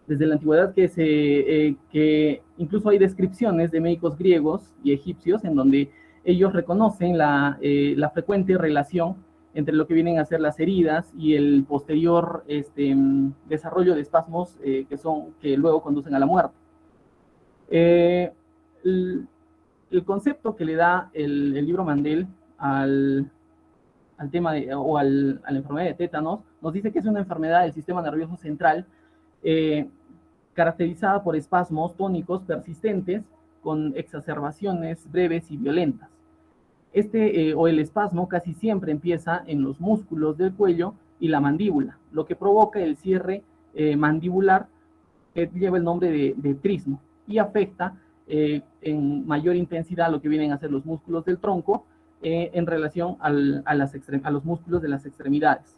Desde la antigüedad que incluso hay descripciones de médicos griegos y egipcios en donde ellos reconocen la frecuente relación entre lo que vienen a ser las heridas y el posterior desarrollo de espasmos que luego conducen a la muerte. El concepto que le da el libro Mandel al tema a la enfermedad de tétanos nos dice que es una enfermedad del sistema nervioso central caracterizada por espasmos tónicos persistentes con exacerbaciones breves y violentas. O el espasmo casi siempre empieza en los músculos del cuello y la mandíbula, lo que provoca el cierre mandibular que lleva el nombre de trismo y afecta en mayor intensidad lo que vienen a ser los músculos del tronco en relación a los músculos de las extremidades.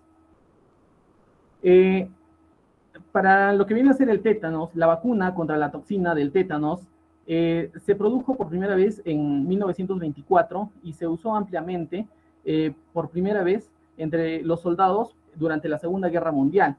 Para lo que viene a ser el tétanos, la vacuna contra la toxina del tétanos se produjo por primera vez en 1924 y se usó ampliamente por primera vez entre los soldados durante la Segunda Guerra Mundial.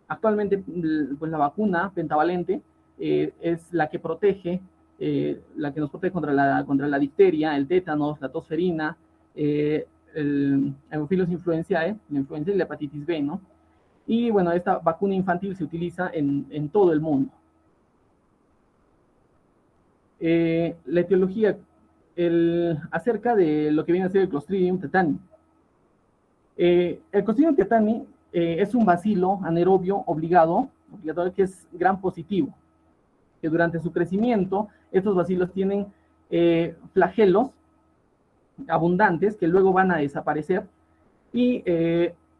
Actualmente, pues, la vacuna pentavalente es la que protege la que nos protege contra la difteria, el tétanos, la tosferina, el Haemophilus influenzae, la influenza y la hepatitis B, ¿no? Y bueno, esta vacuna infantil se utiliza en todo el mundo. La etiología acerca de lo que viene a ser el Clostridium tetani. El Clostridium tetani es un bacilo anaerobio obligatorio que es gram positivo, que durante su crecimiento estos bacilos tienen flagelos abundantes que luego van a desaparecer y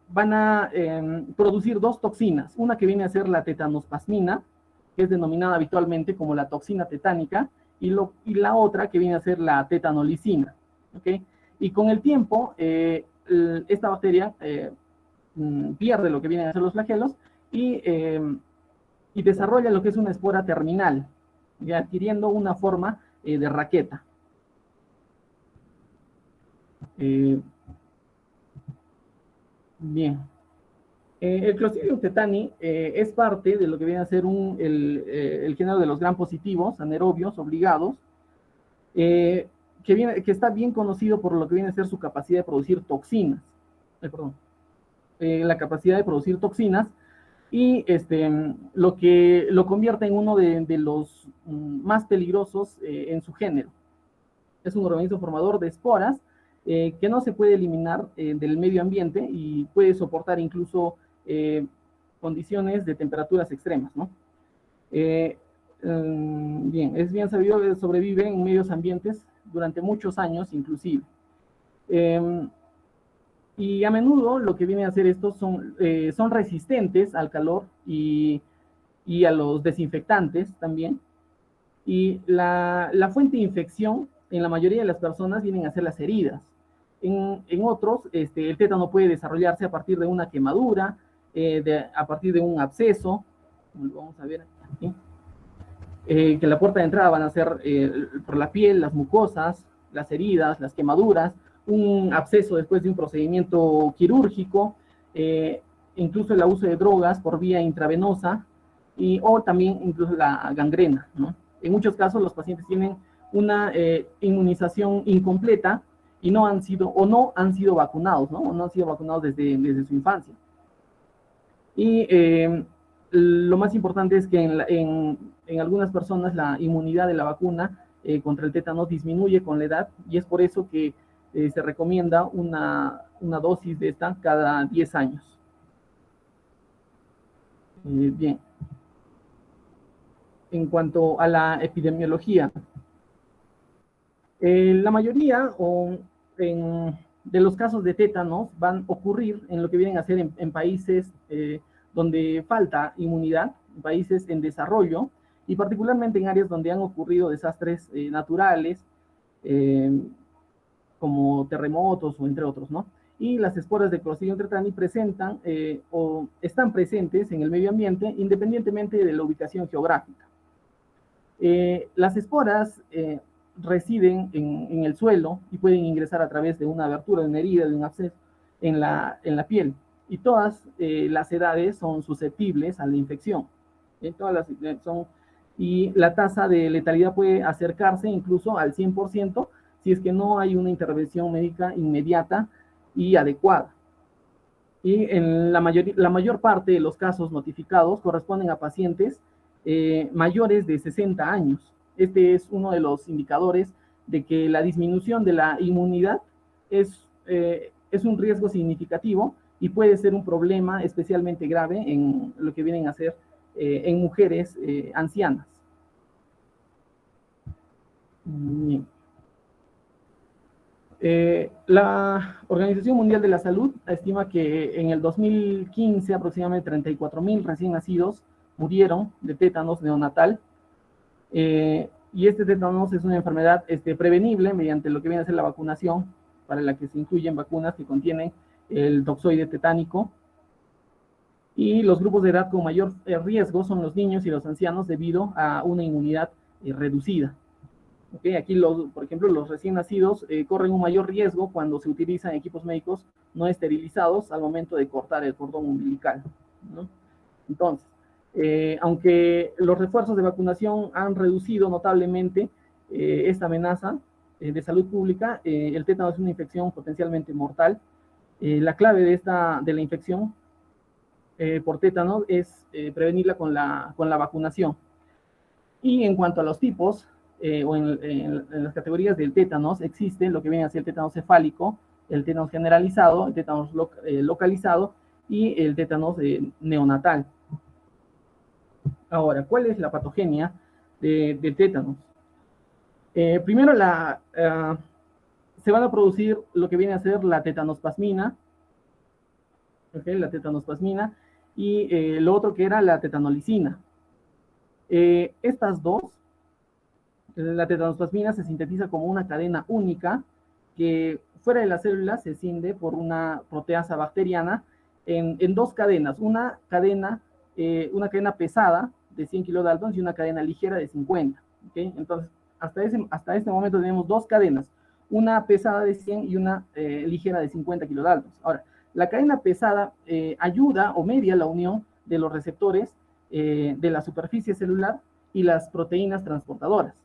van a producir dos toxinas, una que viene a ser la tetanospasmina, que es denominada habitualmente como la toxina tetánica, y la otra que viene a ser la tetanolicina, ¿okay? Y con el tiempo, esta bacteria pierde lo que vienen a ser los flagelos y desarrolla lo que es una espora terminal, ya adquiriendo una forma de raqueta. Bien. El Clostridium tetani es parte de lo que viene a ser el género de los gram positivos, anaerobios, obligados, que está bien conocido por lo que viene a ser su capacidad de producir toxinas. La capacidad de producir toxinas y lo que lo convierte en uno de los más peligrosos en su género. Es un organismo formador de esporas que no se puede eliminar del medio ambiente y puede soportar incluso condiciones de temperaturas extremas, ¿no? Bien, es bien sabido que sobrevive en medios ambientes durante muchos años inclusive. Y a menudo lo que vienen a hacer estos son resistentes al calor y a los desinfectantes también. Y la fuente de infección en la mayoría de las personas vienen a ser las heridas. En otros, el tétano puede desarrollarse a partir de una quemadura, a partir de un absceso, como lo vamos a ver aquí, que la puerta de entrada van a ser por la piel, las mucosas, las heridas, las quemaduras, un absceso después de un procedimiento quirúrgico, incluso el abuso de drogas por vía intravenosa, o también incluso la gangrena, ¿no? En muchos casos los pacientes tienen una inmunización incompleta y no han sido vacunados, ¿no? O no han sido vacunados desde su infancia. Y lo más importante es que en algunas personas la inmunidad de la vacuna contra el tétano disminuye con la edad y es por eso que se recomienda una dosis de esta cada 10 años. Bien. En cuanto a la epidemiología, la mayoría de los casos de tétanos van a ocurrir en lo que vienen a ser en países donde falta inmunidad, países en desarrollo, y particularmente en áreas donde han ocurrido desastres naturales, como terremotos o entre otros, ¿no? Y las esporas de Clostridium tetani presentan o están presentes en el medio ambiente independientemente de la ubicación geográfica. Las esporas residen en el suelo y pueden ingresar a través de una abertura, de una herida, de un absceso en la piel. Y todas las edades son susceptibles a la infección. Y la tasa de letalidad puede acercarse incluso al 100% si es que no hay una intervención médica inmediata y adecuada. Y en la mayor parte de los casos notificados corresponden a pacientes mayores de 60 años. Este es uno de los indicadores de que la disminución de la inmunidad es un riesgo significativo y puede ser un problema especialmente grave en lo que vienen a ser en mujeres ancianas. Bien. La Organización Mundial de la Salud estima que en el 2015 aproximadamente 34,000 recién nacidos murieron de tétanos neonatal. Y este tétanos es una enfermedad prevenible mediante lo que viene a ser la vacunación, para la que se incluyen vacunas que contienen el toxoide tetánico. Y los grupos de edad con mayor riesgo son los niños y los ancianos debido a una inmunidad reducida. Okay, aquí, por ejemplo, los recién nacidos corren un mayor riesgo cuando se utilizan equipos médicos no esterilizados al momento de cortar el cordón umbilical, ¿no? Entonces, Aunque los refuerzos de vacunación han reducido notablemente esta amenaza de salud pública, el tétano es una infección potencialmente mortal. La clave de la infección por tétano es prevenirla con la vacunación. Y en cuanto a los tipos, o en las categorías del tétanos, existe lo que viene a ser el tétanos cefálico, el tétanos generalizado, el tétanos localizado y el tétanos neonatal. Ahora, ¿cuál es la patogenia del tétanos? Primero, se van a producir lo que viene a ser la tetanospasmina, ¿okay? La tetanospasmina, y lo otro que era la tetanolicina. Estas dos, la tetanospasmina se sintetiza como una cadena única que fuera de la célula se escinde por una proteasa bacteriana en dos cadenas, una cadena pesada de 100 kilodaltons y una cadena ligera de 50. ¿Okay? Entonces, hasta este momento tenemos dos cadenas, una pesada de 100 y una ligera de 50 kilodaltons. Ahora, la cadena pesada ayuda o media la unión de los receptores de la superficie celular y las proteínas transportadoras.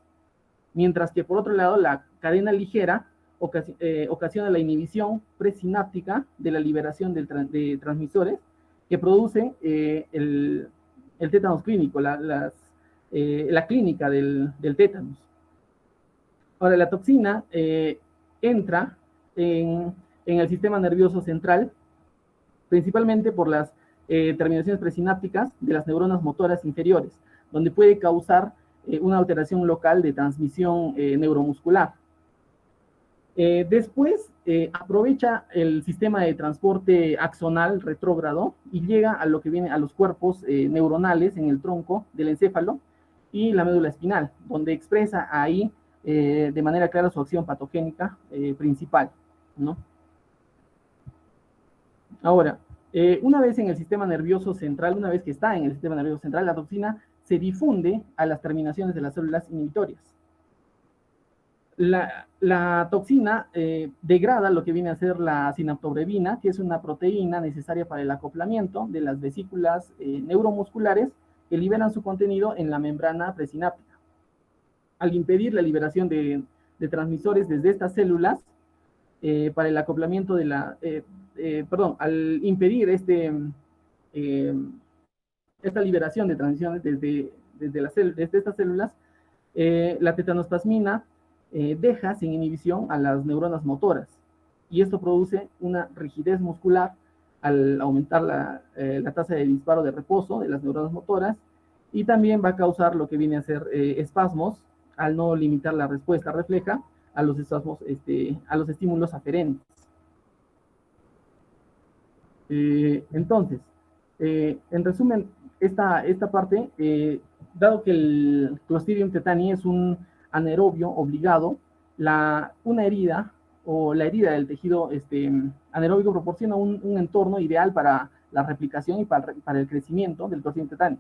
Mientras que, por otro lado, la cadena ligera ocasiona la inhibición presináptica de la liberación de transmisores que producen el tétanos clínico, la clínica del tétanos. Ahora, la toxina entra en el sistema nervioso central, principalmente por las terminaciones presinápticas de las neuronas motoras inferiores, donde puede causar una alteración local de transmisión neuromuscular. Después aprovecha el sistema de transporte axonal retrógrado y llega a lo que viene a los cuerpos neuronales en el tronco del encéfalo y la médula espinal, donde expresa ahí de manera clara su acción patogénica principal, ¿no? Ahora, una vez en el sistema nervioso central, una vez que está en el sistema nervioso central, la toxina se difunde a las terminaciones de las células inhibitorias. La toxina degrada lo que viene a ser la sinaptobrevina, que es una proteína necesaria para el acoplamiento de las vesículas neuromusculares que liberan su contenido en la membrana presináptica. Al impedir la liberación de transmisores desde estas células para el acoplamiento de al impedir esta liberación de transiciones desde estas células, la tetanospasmina deja sin inhibición a las neuronas motoras, y esto produce una rigidez muscular al aumentar la tasa de disparo de reposo de las neuronas motoras, y también va a causar lo que viene a ser espasmos al no limitar la respuesta refleja a los espasmos, a los estímulos aferentes. Entonces, en resumen, esta parte, dado que el Clostridium tetani es un anaerobio obligado, una herida o la herida del tejido anaeróbico proporciona un entorno ideal para la replicación y para el crecimiento del Clostridium tetani.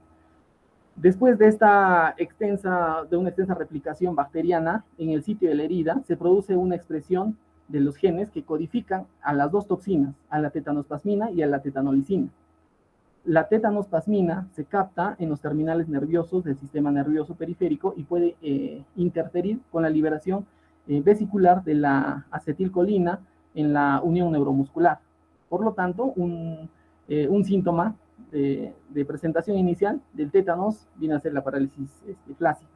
Después de una extensa replicación bacteriana en el sitio de la herida, se produce una expresión de los genes que codifican a las dos toxinas, a la tetanospasmina y a la tetanolicina. La tetanospasmina se capta en los terminales nerviosos del sistema nervioso periférico y puede interferir con la liberación vesicular de la acetilcolina en la unión neuromuscular. Por lo tanto, un síntoma de presentación inicial del tétanos viene a ser la parálisis flácida.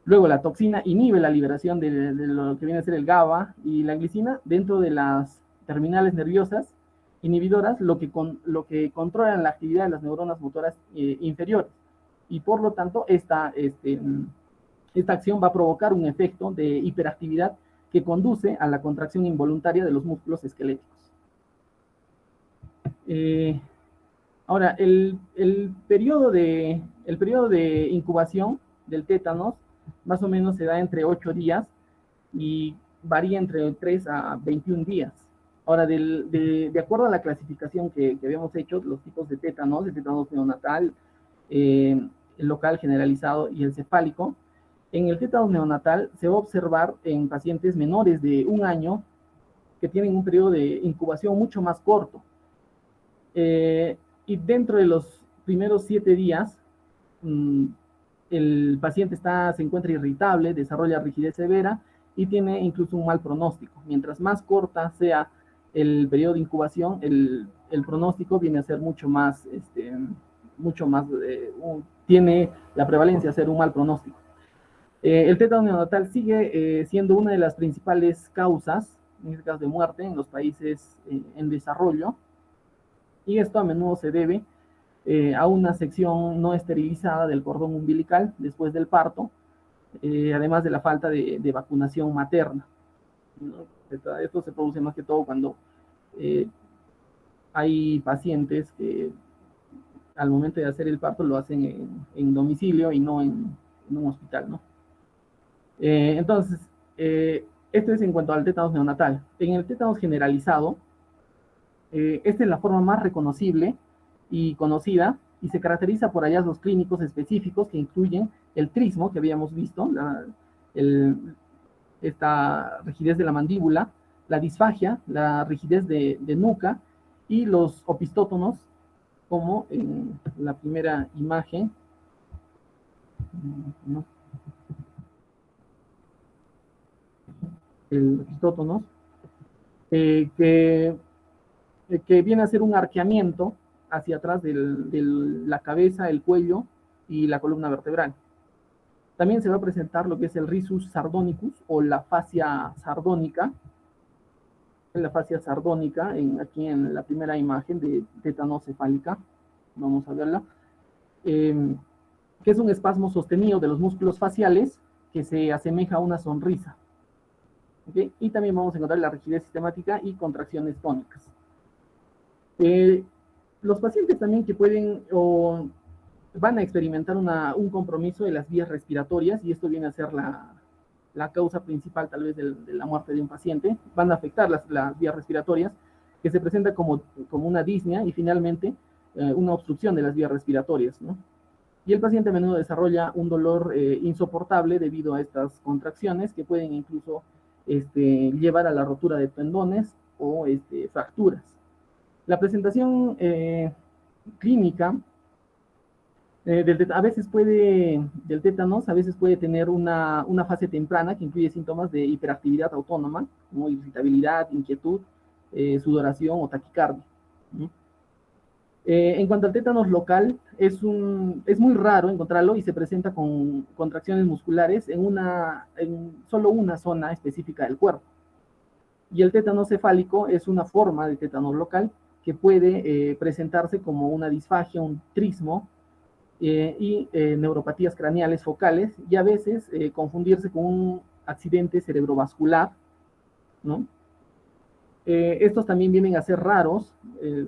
Luego, la toxina inhibe la liberación de lo que viene a ser el GABA y la glicina dentro de las terminales nerviosas inhibidoras, lo que controlan la actividad de las neuronas motoras inferiores. Y por lo tanto, esta acción va a provocar un efecto de hiperactividad que conduce a la contracción involuntaria de los músculos esqueléticos. Ahora, el periodo de incubación del tétanos más o menos se da entre 8 días y varía entre 3 a 21 días. Ahora, de acuerdo a la clasificación que habíamos hecho, los tipos de tétanos, el tétanos neonatal, el local generalizado y el cefálico, en el tétanos neonatal se va a observar en pacientes menores de 1 año que tienen un periodo de incubación mucho más corto. Y dentro de los primeros 7 días, el paciente se encuentra irritable, desarrolla rigidez severa y tiene incluso un mal pronóstico. Mientras más corta sea el periodo de incubación, el pronóstico viene a ser mucho más, tiene la prevalencia de ser un mal pronóstico. El tétano neonatal sigue siendo una de las principales causas, en este caso de muerte, en los países en desarrollo, y esto a menudo se debe a una sección no esterilizada del cordón umbilical después del parto, además de la falta de vacunación materna, ¿no? Esto se produce más que todo cuando hay pacientes que al momento de hacer el parto lo hacen en domicilio y no en un hospital, ¿no? Entonces, esto es en cuanto al tétanos neonatal. En el tétanos generalizado, esta es la forma más reconocible y conocida y se caracteriza por hallazgos clínicos específicos que incluyen el trismo que habíamos visto, esta rigidez de la mandíbula, la disfagia, la rigidez de nuca y los opistótonos, como en la primera imagen, ¿no? El opistótonos, que viene a ser un arqueamiento hacia atrás de la cabeza, el cuello y la columna vertebral. También se va a presentar lo que es el risus sardonicus o la fascia sardónica. La fascia sardónica, aquí en la primera imagen de tetanocefálica, vamos a verla, que es un espasmo sostenido de los músculos faciales que se asemeja a una sonrisa. ¿Okay? Y también vamos a encontrar la rigidez sistemática y contracciones tónicas. Los pacientes también que pueden o van a experimentar un compromiso de las vías respiratorias, y esto viene a ser la causa principal tal vez de la muerte de un paciente, van a afectar las vías respiratorias, que se presenta como una disnea y finalmente una obstrucción de las vías respiratorias, ¿no? Y el paciente a menudo desarrolla un dolor insoportable debido a estas contracciones que pueden incluso llevar a la rotura de tendones o fracturas. La presentación clínica del tétanos a veces puede tener una fase temprana que incluye síntomas de hiperactividad autónoma, como irritabilidad, inquietud, sudoración o taquicardia. En cuanto al tétanos local, es muy raro encontrarlo y se presenta con contracciones musculares en solo una zona específica del cuerpo. Y el tétanos cefálico es una forma de tétanos local que puede presentarse como una disfagia, un trismo y neuropatías craneales focales, y a veces confundirse con un accidente cerebrovascular, ¿no? Estos también vienen a ser raros,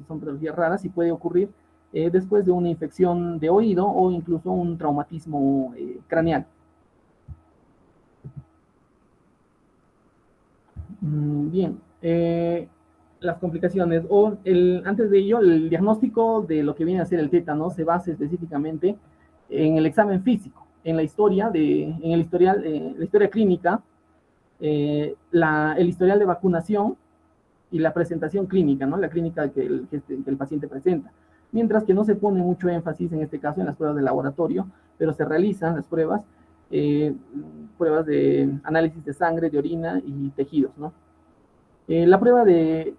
son patologías raras y puede ocurrir después de una infección de oído o incluso un traumatismo craneal. Bien, las complicaciones, antes de ello, el diagnóstico de lo que viene a ser el tétano se basa específicamente en el examen físico, en la historia la historia clínica, el historial de vacunación y la presentación clínica, ¿no? La clínica que el paciente presenta. Mientras que no se pone mucho énfasis en este caso en las pruebas de laboratorio, pero se realizan las pruebas de análisis de sangre, de orina y tejidos, ¿no? La prueba de,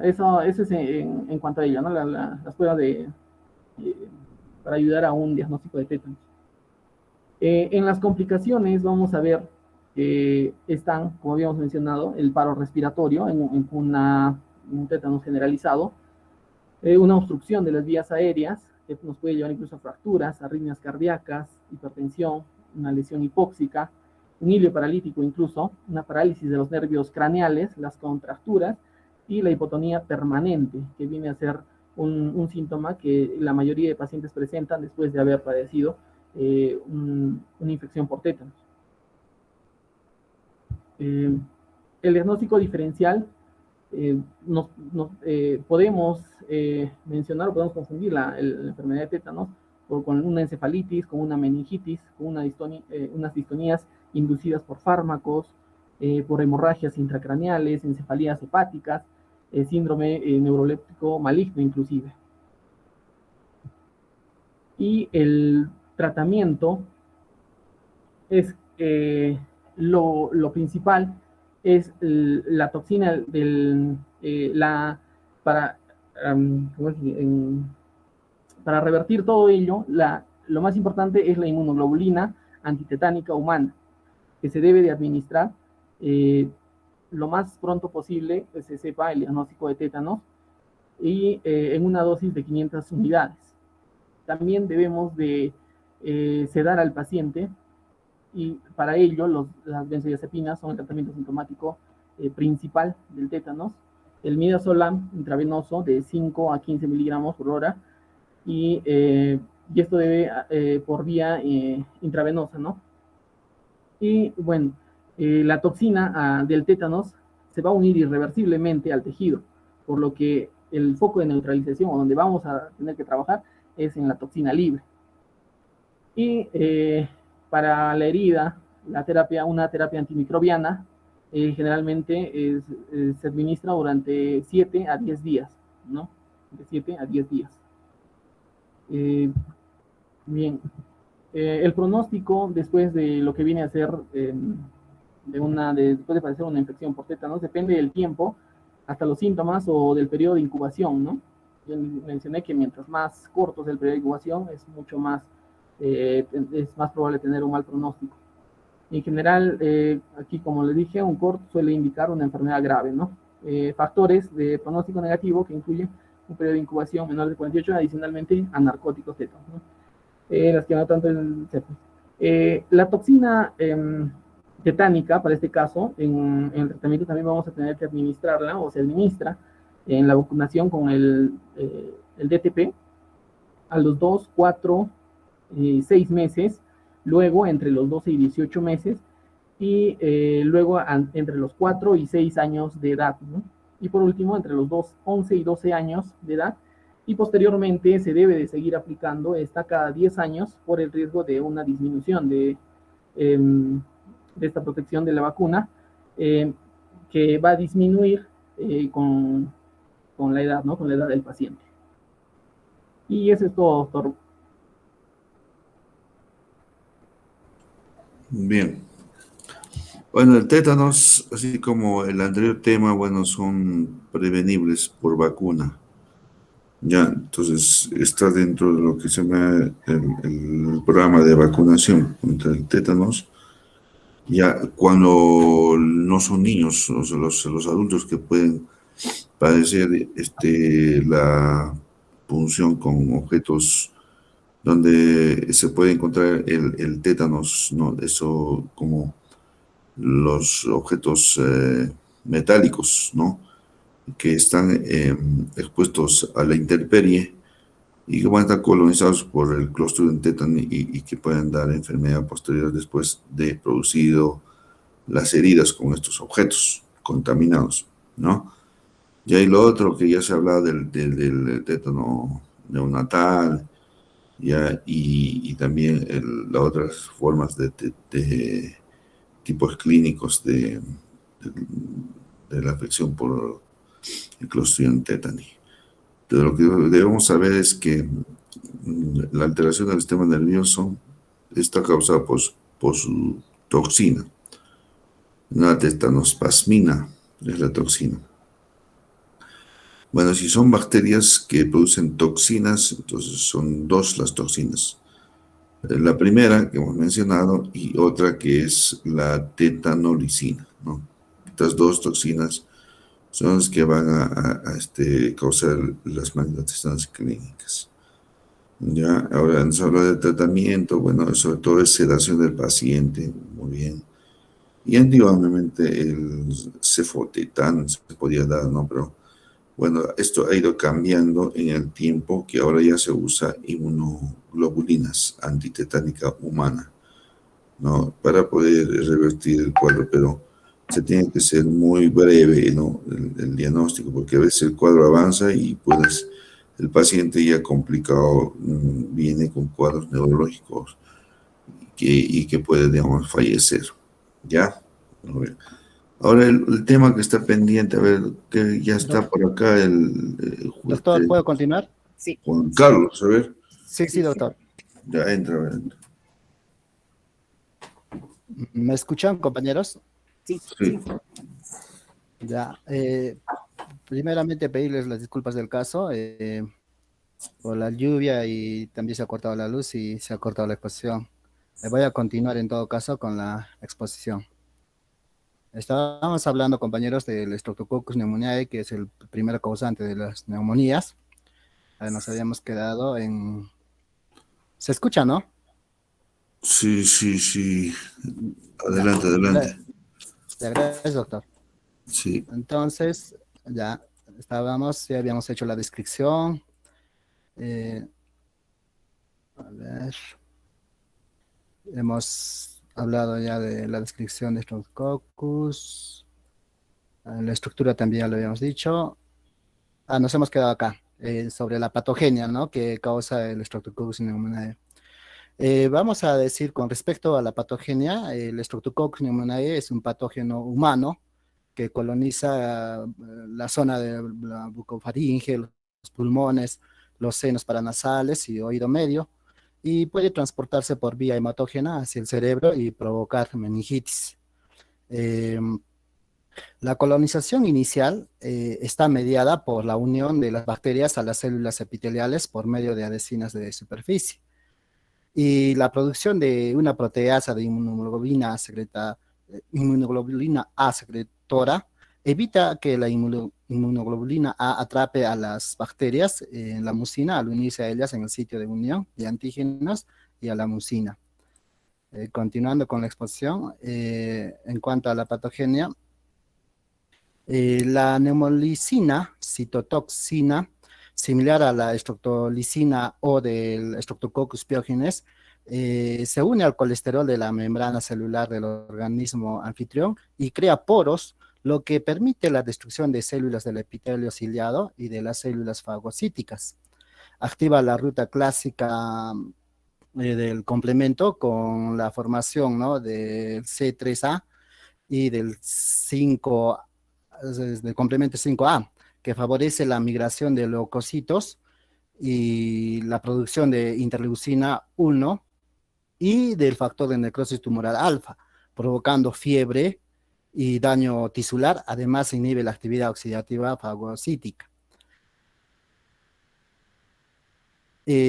eso es en cuanto a ello, ¿no? Las pruebas para ayudar a un diagnóstico de tétanos. En las complicaciones vamos a ver que están, como habíamos mencionado, el paro respiratorio en un tétanos generalizado, una obstrucción de las vías aéreas, que nos puede llevar incluso a fracturas, arritmias cardíacas, hipertensión, una lesión hipóxica, un hilio paralítico incluso, una parálisis de los nervios craneales, las contracturas y la hipotonía permanente, que viene a ser un síntoma que la mayoría de pacientes presentan después de haber padecido una infección por tétanos. El diagnóstico diferencial podemos mencionar o podemos confundir la enfermedad de tétanos con una encefalitis, con una meningitis, con unas distonías inducidas por fármacos, por hemorragias intracraneales, encefalías hepáticas, síndrome neuroléptico maligno inclusive. Y el tratamiento es lo principal es la toxina para, para revertir todo ello, lo más importante es la inmunoglobulina antitetánica humana, que se debe de administrar lo más pronto posible, que se sepa el diagnóstico de tétanos, y en una dosis de 500 unidades. También debemos de sedar al paciente, y para ello las benzodiazepinas son el tratamiento sintomático principal del tétanos. El midazolam intravenoso de 5 a 15 miligramos por hora, y esto debe por vía intravenosa, ¿no? Y bueno, la toxina del tétanos se va a unir irreversiblemente al tejido, por lo que el foco de neutralización, o donde vamos a tener que trabajar, es en la toxina libre. Y para la herida, una terapia antimicrobiana, generalmente se administra durante 7 a 10 días, ¿no? De 7 a 10 días. Bien, el pronóstico después de lo que viene a ser después de padecer una infección por tétanos depende del tiempo, hasta los síntomas o del periodo de incubación, ¿no? Yo mencioné que mientras más corto es el periodo de incubación, es mucho más, es más probable tener un mal pronóstico. En general, aquí como les dije, un CORT suele indicar una enfermedad grave, ¿no? Factores de pronóstico negativo que incluyen un periodo de incubación menor de 48, adicionalmente a narcóticos tétanos, ¿no? Las que no tanto la toxina tetánica, para este caso, en el tratamiento también vamos a tener que administrarla, o se administra en la vacunación con el DTP a los 2, 4, 6 meses, luego entre los 12 y 18 meses, y luego entre los 4 y 6 años de edad, ¿no? Y por último, entre los 11 y 12 años de edad, y posteriormente se debe de seguir aplicando esta cada 10 años por el riesgo de una disminución de esta protección de la vacuna, que va a disminuir con la edad, ¿no? Con la edad del paciente. Y eso es todo, doctor. Bien. Bueno, el tétanos, así como el anterior tema, bueno, son prevenibles por vacuna. Ya, entonces está dentro de lo que se llama el programa de vacunación contra el tétanos. Ya cuando no son niños, o sea, los adultos que pueden padecer la punción con objetos donde se puede encontrar el tétanos, ¿no? Eso como los objetos metálicos, ¿no? Que están expuestos a la intemperie y que van a estar colonizados por el Clostridium tetani y que pueden dar enfermedad posterior después de producido las heridas con estos objetos contaminados, ¿no? Y hay lo otro que ya se hablaba del tétano neonatal, ya, y también las otras formas de tipos clínicos de la afección por el Clostridium tetani. Pero lo que debemos saber es que la alteración del sistema nervioso está causada por su toxina. La tetanospasmina es la toxina. Bueno, si son bacterias que producen toxinas, entonces son dos las toxinas. La primera que hemos mencionado y otra que es la tetanolicina, ¿no? Estas dos toxinas son las que van a causar las manifestaciones clínicas. Ya, ahora nos habla de tratamiento, bueno, sobre todo es sedación del paciente, muy bien. Y antiguamente el cefotetán se podía dar, ¿no? Pero bueno, esto ha ido cambiando en el tiempo, que ahora ya se usa inmunoglobulinas antitetánica humana, ¿no? Para poder revertir el cuadro, pero se tiene que ser muy breve, ¿no? El diagnóstico, porque a veces el cuadro avanza y el paciente ya complicado viene con cuadros neurológicos y que puede, digamos, fallecer, ¿ya? Ahora el tema que está pendiente, a ver, que ya está por acá Doctor, ¿puedo continuar? Sí. Juan Carlos, a ver. Sí, doctor. Ya entra, entra. ¿Me escuchan, compañeros? Sí, Sí. Ya. Primeramente pedirles las disculpas del caso por la lluvia y también se ha cortado la luz y se ha cortado la exposición. Voy a continuar en todo caso con la exposición. Estábamos hablando, compañeros, del Streptococcus pneumoniae, que es el primer causante de las neumonías. Nos habíamos quedado en... ¿Se escucha, no? Sí, sí, sí. Adelante, adelante. Gracias, doctor. Sí. Entonces, ya habíamos hecho la descripción. A ver, hemos hablado ya de la descripción de Streptococcus. La estructura también ya lo habíamos dicho. Nos hemos quedado acá, sobre la patogenia, ¿no? Que causa el Streptococcus pneumoniae. Vamos a decir con respecto a la patogenia, el Streptococcus pneumoniae es un patógeno humano que coloniza la zona de la bucofaringe, los pulmones, los senos paranasales y oído medio, y puede transportarse por vía hematógena hacia el cerebro y provocar meningitis. La colonización inicial está mediada por la unión de las bacterias a las células epiteliales por medio de adhesinas de superficie. Y la producción de una proteasa de inmunoglobulina A secretora evita que la inmunoglobulina A atrape a las bacterias en la mucina al unirse a ellas en el sitio de unión de antígenos y a la mucina. Continuando con la exposición, en cuanto a la patogenia, la neumolicina citotoxina, similar a la estreptolicina o del Streptococcus pyogenes, se une al colesterol de la membrana celular del organismo anfitrión y crea poros, lo que permite la destrucción de células del epitelio ciliado y de las células fagocíticas. Activa la ruta clásica del complemento con la formación, ¿no?, del C3A y del 5, del complemento 5A, que favorece la migración de leucocitos y la producción de interleucina 1 y del factor de necrosis tumoral alfa, provocando fiebre y daño tisular. Además, inhibe la actividad oxidativa fagocítica. El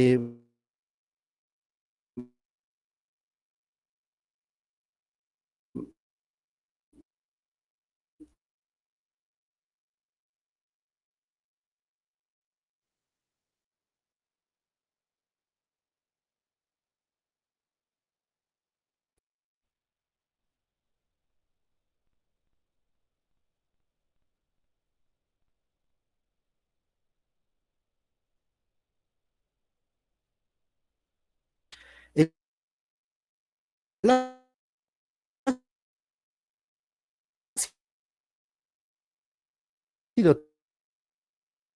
ácido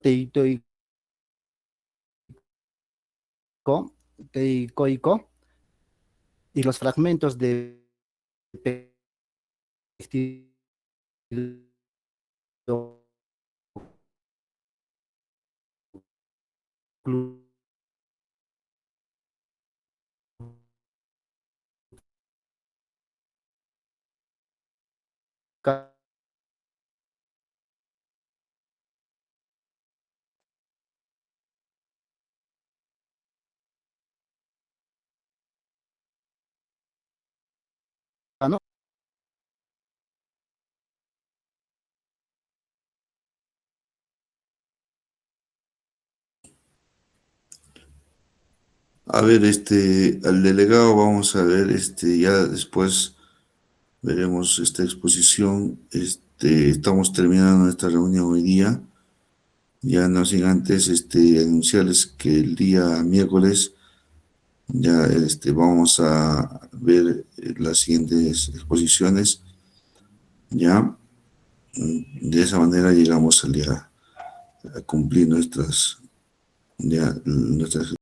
teicoico y los fragmentos de peptido ¿no? A ver, al delegado vamos a ver, ya después veremos esta exposición. Estamos terminando esta reunión hoy día. Ya no sin antes, anunciarles que el día miércoles ya, vamos a ver las siguientes exposiciones. Ya, de esa manera llegamos a cumplir nuestras